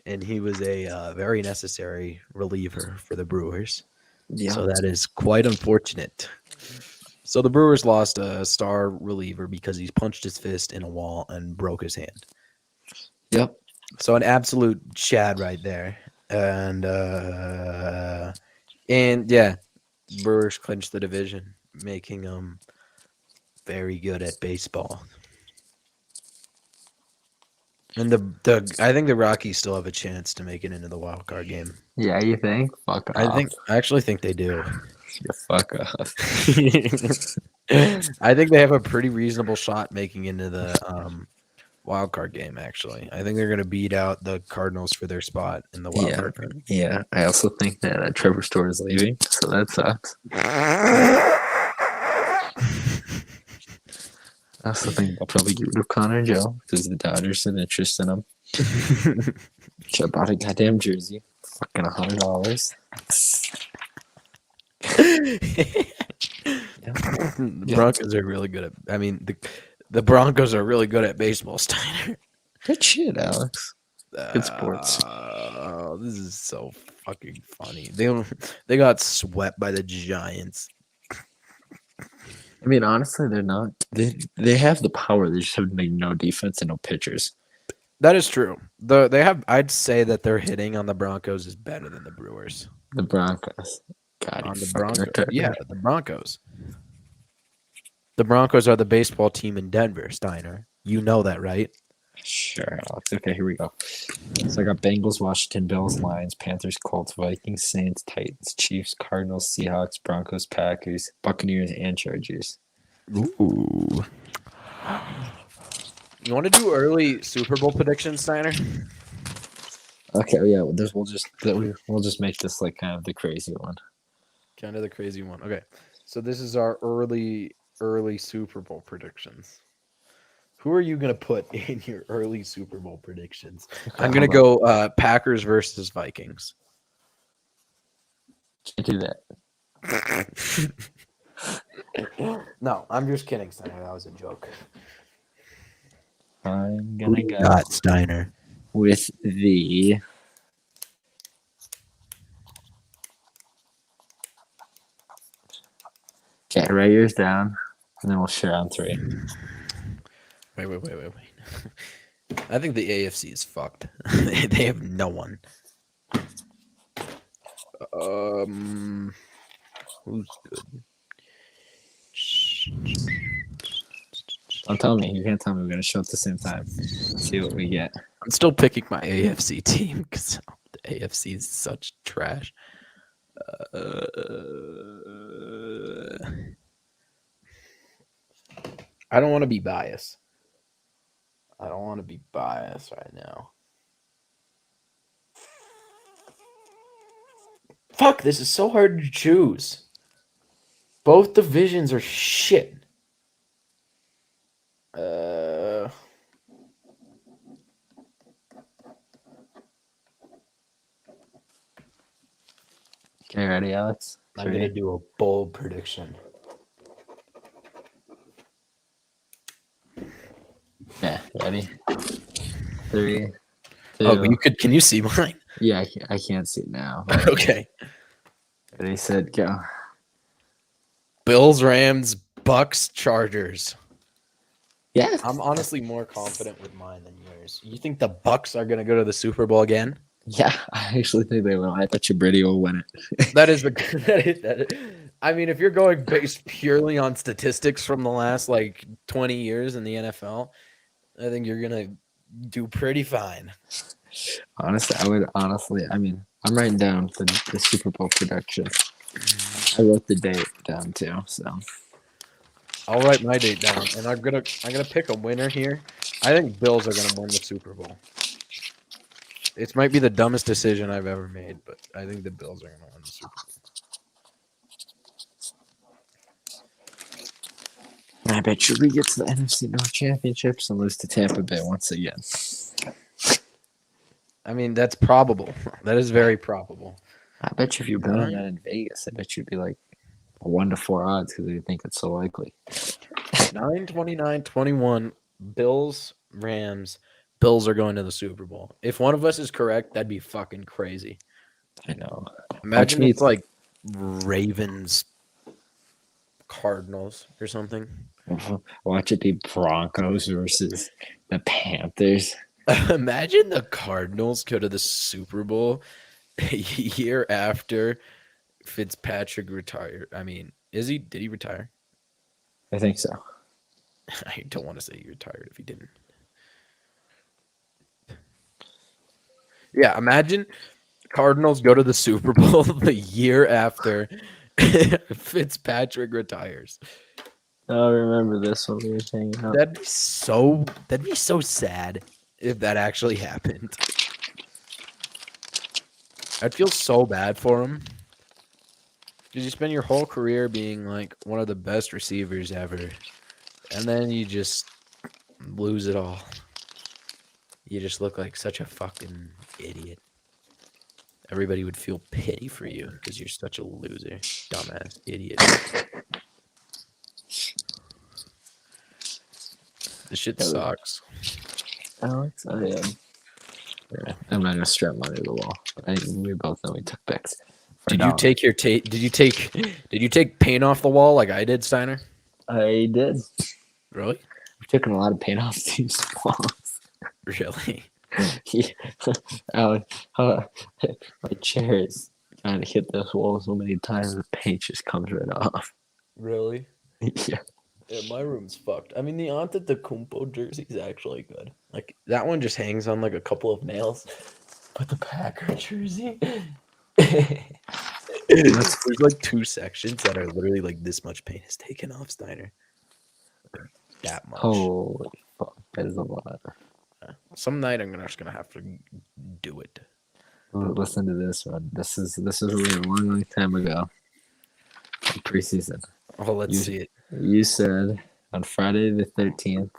[SPEAKER 1] And he was a very necessary reliever for the Brewers.
[SPEAKER 2] Yeah.
[SPEAKER 1] So that is quite unfortunate. So the Brewers lost a star reliever because he punched his fist in a wall and broke his hand.
[SPEAKER 2] Yep.
[SPEAKER 1] So an absolute Chad right there. And yeah, Brewers clinched the division, making them very good at baseball. And I think the Rockies still have a chance to make it into the wild card game.
[SPEAKER 2] Yeah, you think? Fuck off.
[SPEAKER 1] I actually think they do.
[SPEAKER 2] Yeah, fuck off.
[SPEAKER 1] I think they have a pretty reasonable shot making into the wild card game. Actually, I think they're going to beat out the Cardinals for their spot in the wild card game.
[SPEAKER 2] Yeah, I also think that Trevor Story is leaving, so that sucks. I also think they'll probably get rid of Connor and Joe because the Dodgers have interest in him. Should have bought a goddamn jersey. Fucking $100.
[SPEAKER 1] The Broncos are really good at. I mean, the Broncos are really good at baseball, Steiner.
[SPEAKER 2] Good shit, Alex. Good sports.
[SPEAKER 1] This is so fucking funny. They got swept by the Giants.
[SPEAKER 2] I mean, honestly, they're not. They have the power. They just have like no defense and no pitchers.
[SPEAKER 1] That is true. They have. I'd say that their hitting on the Broncos is better than the Brewers.
[SPEAKER 2] The Broncos. God,
[SPEAKER 1] On the Broncos. Yeah, the Broncos. The Broncos are the baseball team in Denver, Steiner. You know that, right?
[SPEAKER 2] Sure, Alex. Okay, here we go. So I got Bengals, Washington, Bills, Lions, Panthers, Colts, Vikings, Saints, Titans, Chiefs, Cardinals, Seahawks, Broncos, Packers, Buccaneers, and Chargers.
[SPEAKER 1] Ooh. You want to do early Super Bowl predictions, Steiner?
[SPEAKER 2] Okay, yeah. We'll just make this like kind of the crazy one.
[SPEAKER 1] Kind of the crazy one. Okay, so this is our early Super Bowl predictions. Who are you gonna put in your early Super Bowl predictions? I'm gonna go Packers versus Vikings.
[SPEAKER 2] Can't do that.
[SPEAKER 1] No, I'm just kidding, Steiner. That was a joke.
[SPEAKER 2] I'm gonna go
[SPEAKER 1] Steiner
[SPEAKER 2] with the. Okay, write yours down, and then we'll share on 3.
[SPEAKER 1] Wait. I think the AFC is fucked. They have no one. Who's good?
[SPEAKER 2] Don't tell me. You can't tell me we're gonna show at the same time. See what we get.
[SPEAKER 1] I'm still picking my AFC team because the AFC is such trash. I don't want to be biased. I don't want to be biased right now. Fuck, this is so hard to choose. Both divisions are shit.
[SPEAKER 2] Okay, ready, Alex?
[SPEAKER 1] I'm going to do a bold prediction.
[SPEAKER 2] Yeah, ready? 3, 2.
[SPEAKER 1] Oh, but can you see mine?
[SPEAKER 2] Yeah, I can't see it now.
[SPEAKER 1] Okay.
[SPEAKER 2] Ready, set, go.
[SPEAKER 1] Bills, Rams, Bucks, Chargers.
[SPEAKER 2] Yeah.
[SPEAKER 1] I'm honestly more confident with mine than yours. You think the Bucks are gonna go to the Super Bowl again?
[SPEAKER 2] Yeah, I actually think they will. I bet you Brady will win it.
[SPEAKER 1] That is the I mean, if you're going based purely on statistics from the last like 20 years in the NFL, I think you're gonna do pretty fine.
[SPEAKER 2] Honestly, I would honestly. I mean, I'm writing down the Super Bowl prediction. I wrote the date down too. So
[SPEAKER 1] I'll write my date down, and I'm gonna pick a winner here. I think Bills are gonna win the Super Bowl. It might be the dumbest decision I've ever made, but I think the Bills are gonna win the Super Bowl.
[SPEAKER 2] I bet you we get to the NFC North Championships and lose to Tampa Bay once again.
[SPEAKER 1] I mean, that's probable. That is very probable.
[SPEAKER 2] I bet you if you bet on that in Vegas, I bet you'd be like 1-4 odds because you think it's so likely.
[SPEAKER 1] 9-29-21, Bills, Rams. Bills are going to the Super Bowl. If one of us is correct, that'd be fucking crazy.
[SPEAKER 2] I know.
[SPEAKER 1] Imagine it's like Ravens, Cardinals, or something.
[SPEAKER 2] Watch it be Broncos versus the Panthers.
[SPEAKER 1] Imagine the Cardinals go to the Super Bowl a year after Fitzpatrick retired. I mean, did he retire?
[SPEAKER 2] I think so.
[SPEAKER 1] I don't want to say he retired if he didn't. Yeah, imagine Cardinals go to the Super Bowl the year after Fitzpatrick retires.
[SPEAKER 2] I remember this when we were hanging out.
[SPEAKER 1] That'd be so sad if that actually happened. I'd feel so bad for him. Because you spend your whole career being like one of the best receivers ever. And then you just lose it all. You just look like such a fucking idiot. Everybody would feel pity for you because you're such a loser, dumbass idiot. This shit sucks.
[SPEAKER 2] Alex, I'm not gonna strap money to the wall. We both know we took picks.
[SPEAKER 1] Did you take paint off the wall like I did, Steiner?
[SPEAKER 2] I did.
[SPEAKER 1] Really?
[SPEAKER 2] We've taken a lot of paint off these walls.
[SPEAKER 1] Really?
[SPEAKER 2] Alex, my chair is trying to hit this wall so many times the paint just comes right off.
[SPEAKER 1] Really?
[SPEAKER 2] Yeah.
[SPEAKER 1] Yeah, my room's fucked. I mean, the Antetokounmpo jersey is actually good. Like, that one just hangs on, like, a couple of nails. But the Packer jersey... There's, like, 2 sections that are literally, like, this much paint is taken off, Steiner. Like, that much.
[SPEAKER 2] Holy fuck, that is a lot.
[SPEAKER 1] Some night I'm just gonna have to do it.
[SPEAKER 2] Listen to this one. This is really a long time ago. Preseason.
[SPEAKER 1] Oh, let's see it.
[SPEAKER 2] You said on Friday the 13th.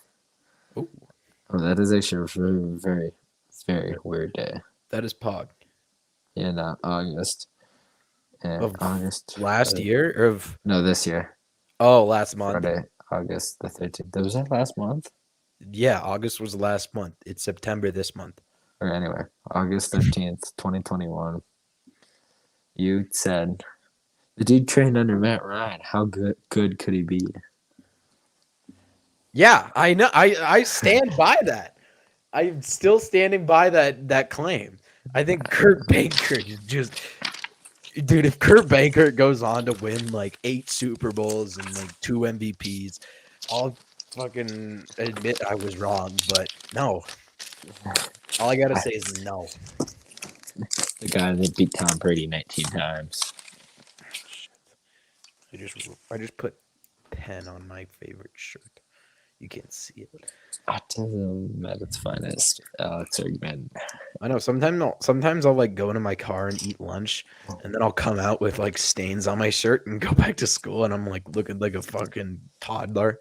[SPEAKER 1] Oh,
[SPEAKER 2] that is actually a very, very weird day.
[SPEAKER 1] That is Pog.
[SPEAKER 2] In August.
[SPEAKER 1] Of August last year or of
[SPEAKER 2] this year.
[SPEAKER 1] Oh, last month.
[SPEAKER 2] Friday, August the 13th. Was that last month?
[SPEAKER 1] Yeah, August was last month. It's September this month.
[SPEAKER 2] Or anyway, August 13th, 2021. You said the dude trained under Matt Ryan. How good could he be?
[SPEAKER 1] Yeah, I know. I stand by that. I'm still standing by that claim. I think Kurt Bankert is just, dude. If Kurt Bankert goes on to win like 8 Super Bowls and like 2 MVPs, I'll fucking admit I was wrong. But no, all I gotta say is no.
[SPEAKER 2] The guy that beat Tom Brady 19 times.
[SPEAKER 1] I just put 10 on my favorite shirt. You can't see it.
[SPEAKER 2] Autism at its finest, Alex Ergman.
[SPEAKER 1] I know. Sometimes I'll like go into my car and eat lunch, and then I'll come out with like stains on my shirt and go back to school, and I'm like looking like a fucking toddler.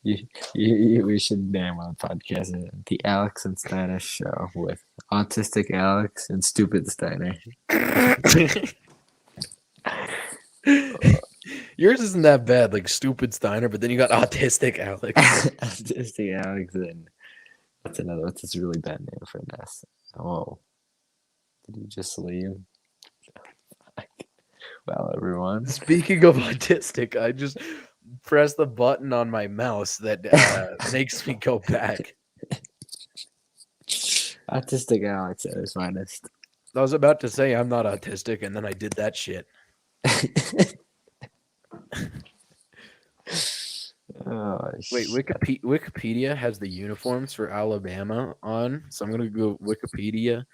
[SPEAKER 2] We should name our podcast the Alex and Steinar Show with Autistic Alex and Stupid Steinar.
[SPEAKER 1] Yours isn't that bad, like Stupid Steiner, but then you got Autistic Alex.
[SPEAKER 2] Autistic Alex and what's this really bad name for this? Oh, did you just leave? Well, everyone.
[SPEAKER 1] Speaking of autistic, I just press the button on my mouse that makes me go back.
[SPEAKER 2] Autistic Alex at his finest.
[SPEAKER 1] I was about to say I'm not autistic, and then I did that shit. Wait,
[SPEAKER 2] shit.
[SPEAKER 1] Wikipedia has the uniforms for Alabama on, so I'm gonna go Wikipedia,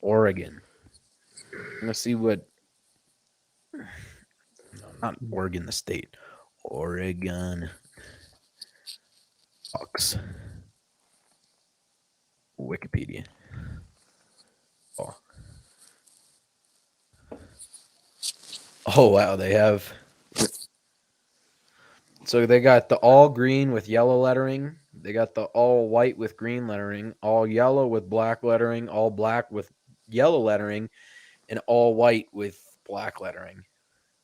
[SPEAKER 1] Oregon. I'm gonna see what. No, not Oregon, the state. Oregon Ducks. Wikipedia. Oh. Oh wow, they have. So they got the all green with yellow lettering. They got the all white with green lettering, all yellow with black lettering, all black with yellow lettering, and all white with black lettering.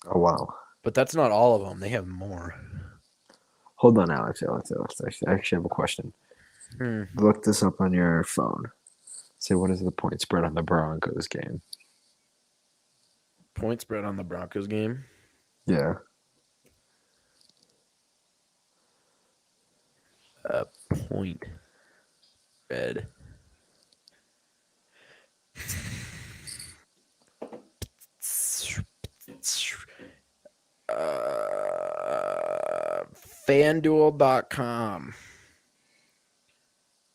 [SPEAKER 2] Oh wow.
[SPEAKER 1] But that's not all of them. They have more.
[SPEAKER 2] Hold on, Alex. I actually have a question. Look this up on your phone. Say, what is the point spread on the Broncos game?
[SPEAKER 1] Point spread on the Broncos game.
[SPEAKER 2] Yeah.
[SPEAKER 1] Point spread. Fanduel.com.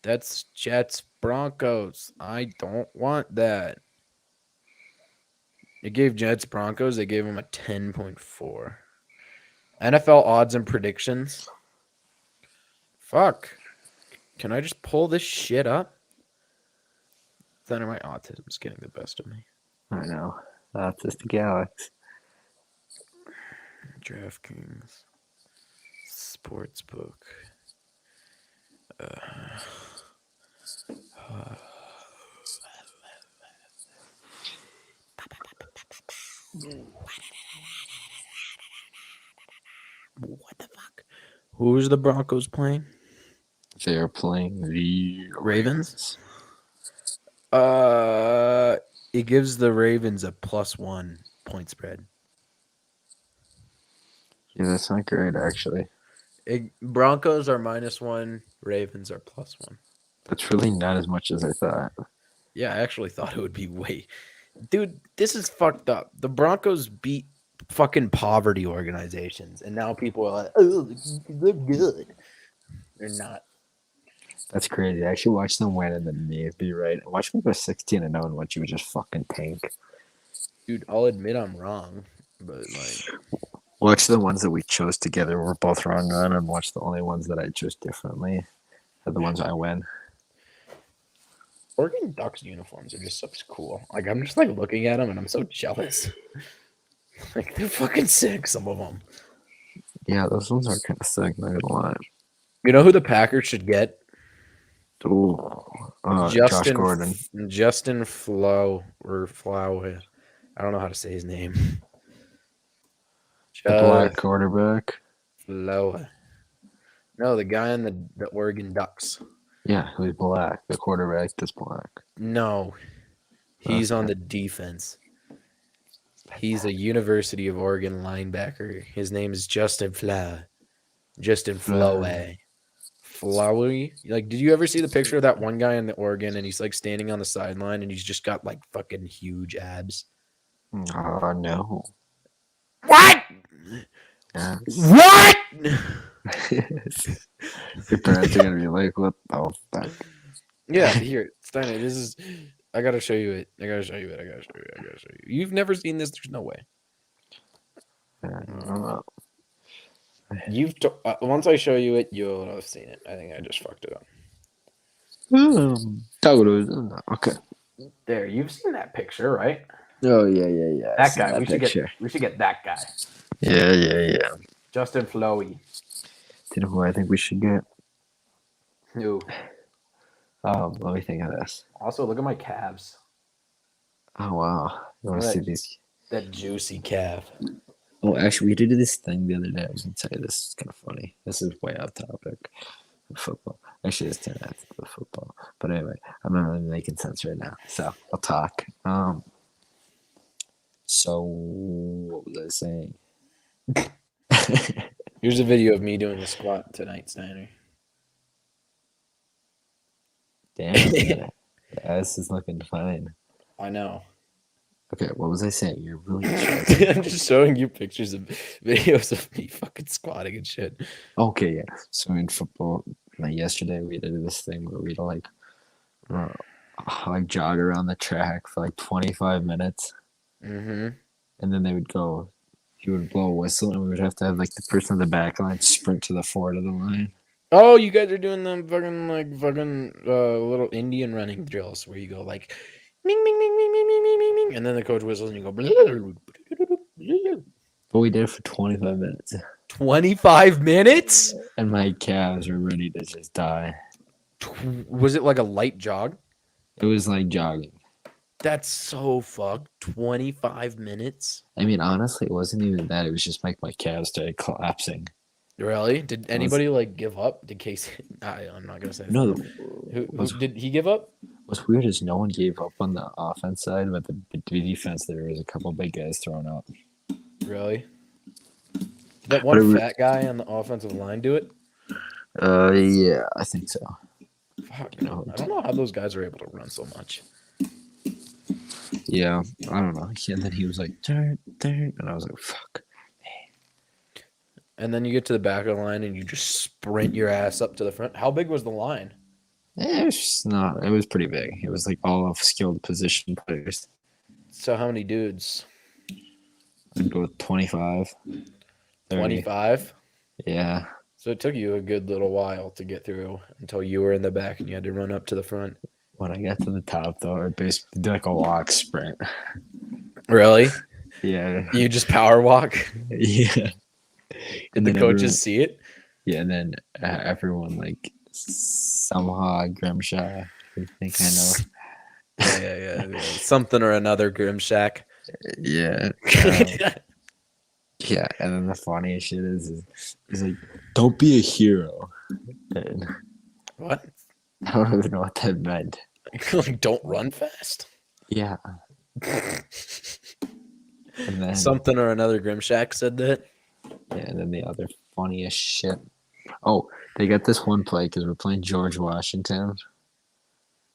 [SPEAKER 1] That's Jets Broncos. I don't want that. It gave Jets Broncos, they gave them a 10.4. NFL odds and predictions. Fuck. Can I just pull this shit up? Then my autism's getting the best of me.
[SPEAKER 2] I know. Autistic Alex.
[SPEAKER 1] DraftKings. Sportsbook. What the fuck? Who's the Broncos playing?
[SPEAKER 2] They are playing the
[SPEAKER 1] Ravens? It gives the Ravens a +1 point spread.
[SPEAKER 2] Yeah, that's not great, actually.
[SPEAKER 1] Broncos are -1, Ravens are +1.
[SPEAKER 2] That's really not as much as I thought.
[SPEAKER 1] Yeah, I actually thought it would be way. Dude, this is fucked up. The Broncos beat fucking poverty organizations, and now people are like, oh, they're good. They're not.
[SPEAKER 2] That's crazy. I actually watched them win and then be right. Watch them go 16-0 and watch you just fucking tank.
[SPEAKER 1] Dude, I'll admit I'm wrong, but like.
[SPEAKER 2] Watch the ones that we chose together. We're both wrong on, and watch the only ones that I chose differently. Are the ones I win.
[SPEAKER 1] Oregon Ducks uniforms are just so cool. Like, I'm just like looking at them and I'm so jealous. Like, they're fucking sick, some of them.
[SPEAKER 2] Yeah, those ones are kind of sick, not gonna lie.
[SPEAKER 1] You know who the Packers should get?
[SPEAKER 2] Ooh, Josh Gordon.
[SPEAKER 1] Justin Flo or Flow. I don't know how to say his name.
[SPEAKER 2] The black quarterback.
[SPEAKER 1] Flo. No, the guy on the Oregon Ducks.
[SPEAKER 2] Yeah, who's black. The quarterback is black.
[SPEAKER 1] No, he's on the defense. He's a University of Oregon linebacker. His name is Justin Flo. Justin Flowe. Flowery. Like, did you ever see the picture of that one guy in the Oregon and he's like standing on the sideline and he's just got like fucking huge abs?
[SPEAKER 2] No.
[SPEAKER 1] What?
[SPEAKER 2] Yes.
[SPEAKER 1] What?
[SPEAKER 2] Your parents are gonna be like, "What the fuck?"
[SPEAKER 1] Yeah, here, Steinar. This is. I gotta show you it. I gotta show you. You've never seen this. There's no way. Once I show you it, you'll have seen it. I think I just fucked it up.
[SPEAKER 2] Okay.
[SPEAKER 1] There, you've seen that picture, right?
[SPEAKER 2] Oh yeah.
[SPEAKER 1] That guy. We should get that guy.
[SPEAKER 2] Yeah.
[SPEAKER 1] Justin Flowe.
[SPEAKER 2] Do you know who I think we should get?
[SPEAKER 1] Who?
[SPEAKER 2] Let me think of this.
[SPEAKER 1] Also, look at my calves.
[SPEAKER 2] Oh wow, you want to see these?
[SPEAKER 1] That juicy calf.
[SPEAKER 2] Oh, actually, we did this thing the other day. I was gonna tell you this is kind of funny. This is way off topic. Football. Actually, it's 10 after the football. But anyway, I'm not really making sense right now, so I'll talk. So what was I saying?
[SPEAKER 1] Here's a video of me doing a squat tonight, Steiner.
[SPEAKER 2] Damn, man. Yeah, this is looking fine.
[SPEAKER 1] I know.
[SPEAKER 2] Okay, what was I saying? You're really distracting.
[SPEAKER 1] I'm just showing you pictures of videos of me fucking squatting and shit.
[SPEAKER 2] Okay, yeah. So in football, like yesterday, we did this thing where we'd uh, like jog around the track for like 25 minutes,
[SPEAKER 1] Mm-hmm.
[SPEAKER 2] and then they would go. He would blow a whistle, and we would have to have like the person in the back line sprint to the forward of the line.
[SPEAKER 1] Oh, you guys are doing the fucking little Indian running drills where you go like ming ming ming ming ming ming ming ming ming, and then the coach whistles and you go
[SPEAKER 2] But we did it for 25 minutes,
[SPEAKER 1] 25 minutes?
[SPEAKER 2] and my calves were ready to just die.
[SPEAKER 1] Was it like a light jog?
[SPEAKER 2] It was like jogging.
[SPEAKER 1] That's so fucked. 25 minutes?
[SPEAKER 2] I mean, honestly, it wasn't even that. It was just like my calves started collapsing.
[SPEAKER 1] Really? Did anybody like give up? Did Casey? I'm not gonna say.
[SPEAKER 2] No,
[SPEAKER 1] Who did he give up?
[SPEAKER 2] what's weird is no one gave up on the offense side, but the defense there was a couple big guys thrown out.
[SPEAKER 1] Really? Did that one fat guy on the offensive line do it?
[SPEAKER 2] Yeah, I think so.
[SPEAKER 1] Fuck, I don't know how those guys are able to run so much.
[SPEAKER 2] Yeah, I don't know. And then he was like, turn, and I was like, fuck.
[SPEAKER 1] And then you get to the back of the line and you just sprint your ass up to the front. How big was the line?
[SPEAKER 2] It was just not. It was pretty big. It was like all of skilled position players.
[SPEAKER 1] So how many dudes?
[SPEAKER 2] I'd go with 25. 30.
[SPEAKER 1] 25?
[SPEAKER 2] Yeah.
[SPEAKER 1] So it took you a good little while to get through until you were in the back and you had to run up to the front.
[SPEAKER 2] When I got to the top, though, I basically did like a walk sprint.
[SPEAKER 1] Really?
[SPEAKER 2] Yeah.
[SPEAKER 1] You just power walk?
[SPEAKER 2] Yeah.
[SPEAKER 1] Did the coaches see it?
[SPEAKER 2] Yeah, and then everyone like somehow Grimshaw. I think I know.
[SPEAKER 1] Yeah. Something or another, Grimshack.
[SPEAKER 2] Yeah. Yeah, and then the funniest shit is like, don't be a hero. And
[SPEAKER 1] What?
[SPEAKER 2] I don't even know what that meant.
[SPEAKER 1] Like, don't run fast?
[SPEAKER 2] Yeah. And then
[SPEAKER 1] Something or another, Grimshack said that.
[SPEAKER 2] yeah, and then the other funniest shit. Oh, they got this one play because we're playing George Washington.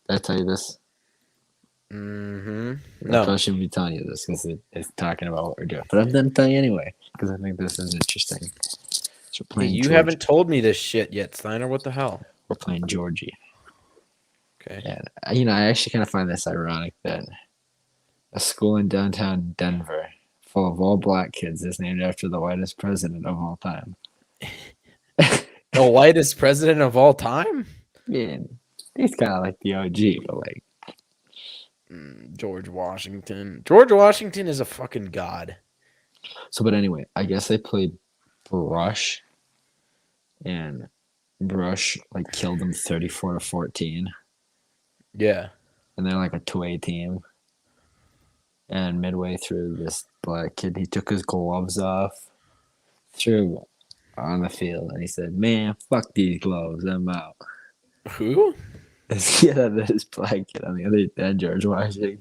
[SPEAKER 2] Did I tell you this?
[SPEAKER 1] Mm-hmm.
[SPEAKER 2] I
[SPEAKER 1] No.
[SPEAKER 2] probably shouldn't be telling you this because it's talking about what we're doing. But I'm going to tell you anyway because I think this is interesting. So we're playing
[SPEAKER 1] You haven't told me this shit yet, Steiner. What the hell?
[SPEAKER 2] We're playing Georgie.
[SPEAKER 1] Okay.
[SPEAKER 2] And, I actually kind of find this ironic that a school in downtown Denver full of all black kids is named after the whitest president of all time.
[SPEAKER 1] The whitest president of all time?
[SPEAKER 2] Yeah, he's kind of like the OG, but like
[SPEAKER 1] George Washington. George Washington is a fucking god.
[SPEAKER 2] so. But anyway, I guess they played Brush, and Brush like killed them 34-14.
[SPEAKER 1] Yeah.
[SPEAKER 2] And they're like a 2A team. And midway through, this black kid, he took his gloves off, threw on the field, and he said, "Man, fuck these gloves, I'm out."
[SPEAKER 1] Who?
[SPEAKER 2] This black kid on the other end, George Washington.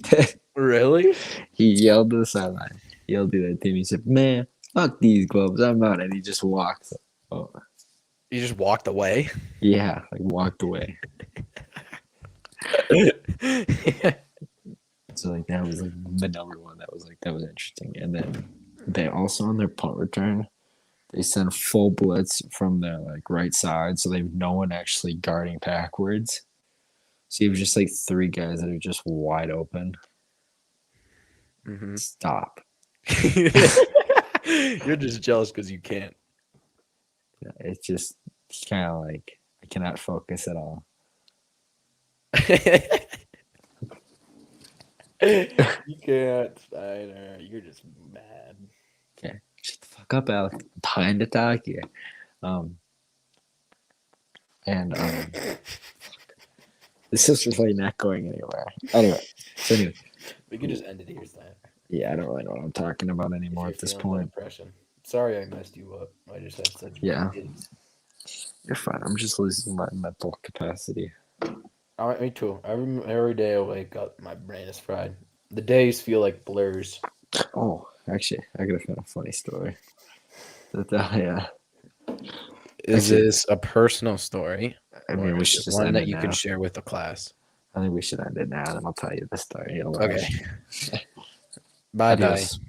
[SPEAKER 1] Really?
[SPEAKER 2] He yelled to the sideline. He yelled to the team. He said, "Man, fuck these gloves, I'm out." And he just walked. Oh,
[SPEAKER 1] You just walked away?
[SPEAKER 2] yeah, like walked away. So like that was like the number one. That was interesting. And then they also on their punt return, they send full blitz from their like right side, so they have no one actually guarding backwards. So you have just like three guys that are just wide open.
[SPEAKER 1] Mm-hmm.
[SPEAKER 2] Stop.
[SPEAKER 1] You're just jealous because you can't.
[SPEAKER 2] It's just kind of like I cannot focus at all.
[SPEAKER 1] You can't, Steiner. You're just mad.
[SPEAKER 2] Okay, shut the fuck up, Alex. I'm trying to talk here. This is really not going anywhere. Anyway,
[SPEAKER 1] We could just end it here, Steiner.
[SPEAKER 2] Yeah, I don't really know what I'm talking about anymore at this point.
[SPEAKER 1] Impression. Sorry I messed you up. I just had such
[SPEAKER 2] Yeah.
[SPEAKER 1] ideas.
[SPEAKER 2] You're fine. I'm just losing my mental capacity.
[SPEAKER 1] All right, me too. Every day I wake up, my brain is fried. The days feel like blurs.
[SPEAKER 2] Oh, actually, I gotta find a funny story. That
[SPEAKER 1] Is
[SPEAKER 2] Actually,
[SPEAKER 1] this a personal story,
[SPEAKER 2] I
[SPEAKER 1] or
[SPEAKER 2] mean, we
[SPEAKER 1] is
[SPEAKER 2] should
[SPEAKER 1] it
[SPEAKER 2] just
[SPEAKER 1] one
[SPEAKER 2] end
[SPEAKER 1] that
[SPEAKER 2] it
[SPEAKER 1] you can
[SPEAKER 2] now.
[SPEAKER 1] share with the class?
[SPEAKER 2] I think we should end it now, and I'll tell you the story. You'll laugh.
[SPEAKER 1] Okay. Bye bye.
[SPEAKER 2] Adios.